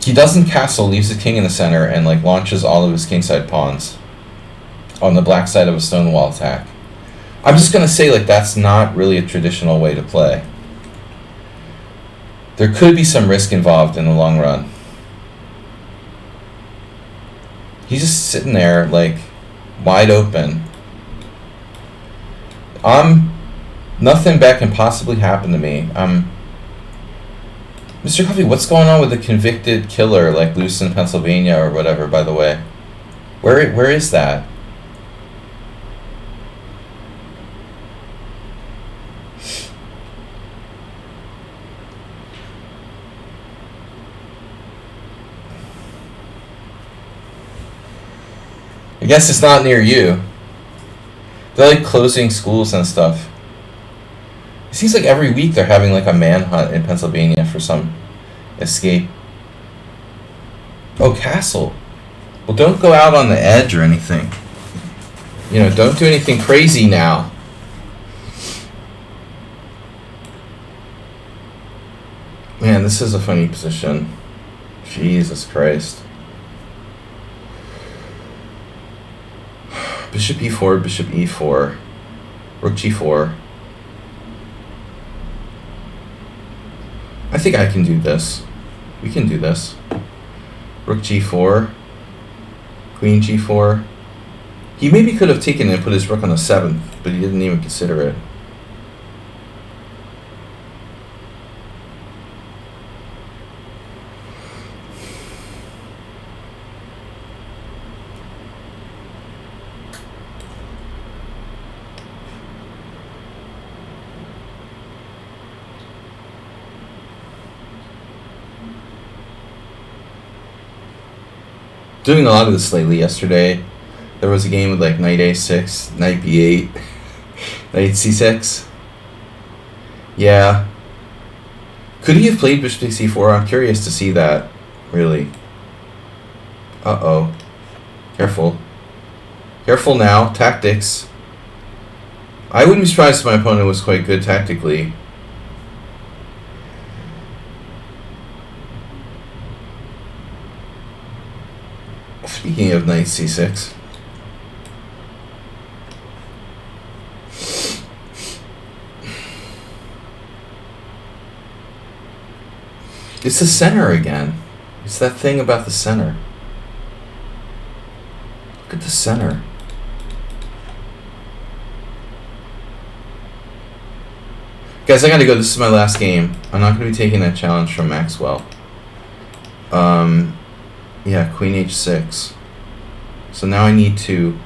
He doesn't castle, leaves his king in the center, and like launches all of his kingside pawns. on the black side of a stonewall attack. I'm just going to say, like, that's not really a traditional way to play. There could be some risk involved in the long run. He's just sitting there, like, wide open. Nothing bad can possibly happen to me. Mr. Coffee, what's going on with the convicted killer, like loose in Pennsylvania or whatever, by the way? Where is that? I guess it's not near you. They're like closing schools and stuff. It seems like every week they're having like a manhunt in Pennsylvania for some escape. Oh, castle. Well, don't go out on the edge or anything. You know, don't do anything crazy now. Man, this is a funny position. Jesus Christ. Bishop e4, bishop e4, rook g4. I think I can do this. We can do this. Rook g4, queen g4. He maybe could have taken it and put his rook on the 7th, but he didn't even consider it. Doing a lot of this lately. Yesterday, there was a game with like knight a6, knight b8, knight c6. Yeah. Could he have played bishop c4? I'm curious to see that, really. Uh-oh. Careful. Careful now. Tactics. I wouldn't be surprised if my opponent was quite good tactically. Speaking of knight c6. It's the center again. It's that thing about the center. Look at the center. Guys, I gotta go. This is my last game. I'm not gonna be taking that challenge from Maxwell. Yeah, queen h6. So now I need to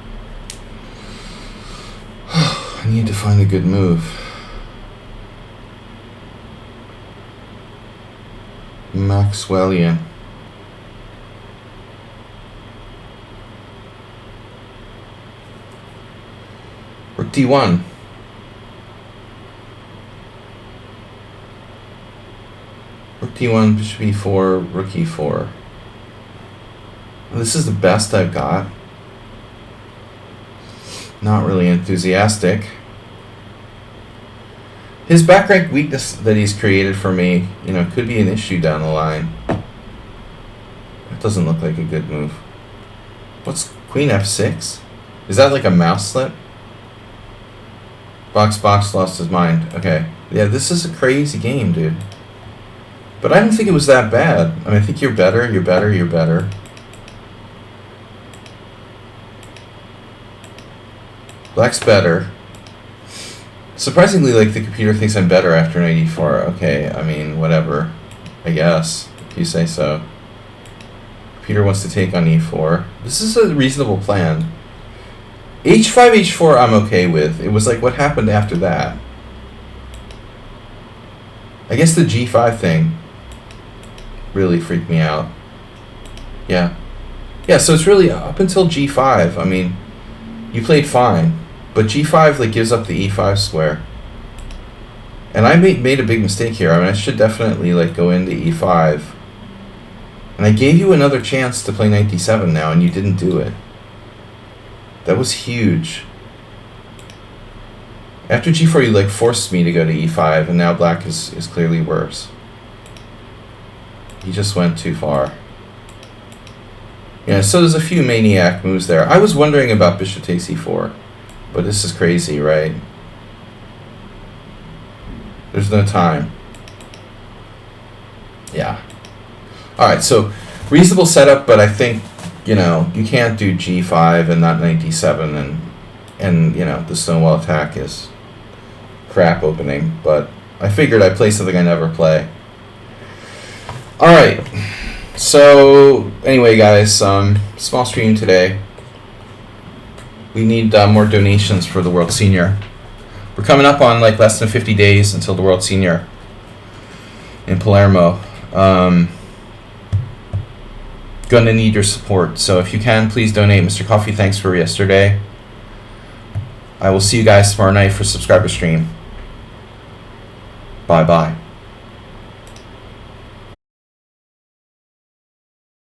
find a good move. Maxwellian. Rook d1. Rook d1, bishop e4, rook e4. This is the best I've got. Not really enthusiastic. His back rank weakness that he's created for me, you know, could be an issue down the line. That doesn't look like a good move. What's queen f6? Is that like a mouse slip? Box lost his mind. Okay. Yeah, this is a crazy game, dude. But I don't think it was that bad. I mean, I think you're better, you're better, you're better. Black's better. Surprisingly, like, the computer thinks I'm better after knight e4. Okay, I mean, whatever. I guess, if you say so. Computer wants to take on e4. This is a reasonable plan. h5, h4 I'm okay with. It was like what happened after that. I guess the g5 thing really freaked me out. Yeah. Yeah, so it's really up until g5. I mean, you played fine. But g5 like gives up the e5 square. And I made a big mistake here. I mean, I should definitely like go into e5. And I gave you another chance to play knight d7 now, and you didn't do it. That was huge. After g4, you like forced me to go to e5, and now black is clearly worse. He just went too far. Yeah, so there's a few maniac moves there. I was wondering about bishop takes e4, but this is crazy, right? There's no time. Yeah. All right, so reasonable setup, but I think, you know, you can't do g5 and not knight d7, and you know, the stonewall attack is crap opening, but I figured I'd play something I never play. All right. So anyway, guys, small stream today. We need more donations for the World Senior. We're coming up on like less than 50 days until the World Senior in Palermo. Gonna need your support. So if you can, please donate. Mr. Coffee, thanks for yesterday. I will see you guys tomorrow night for subscriber stream. Bye-bye.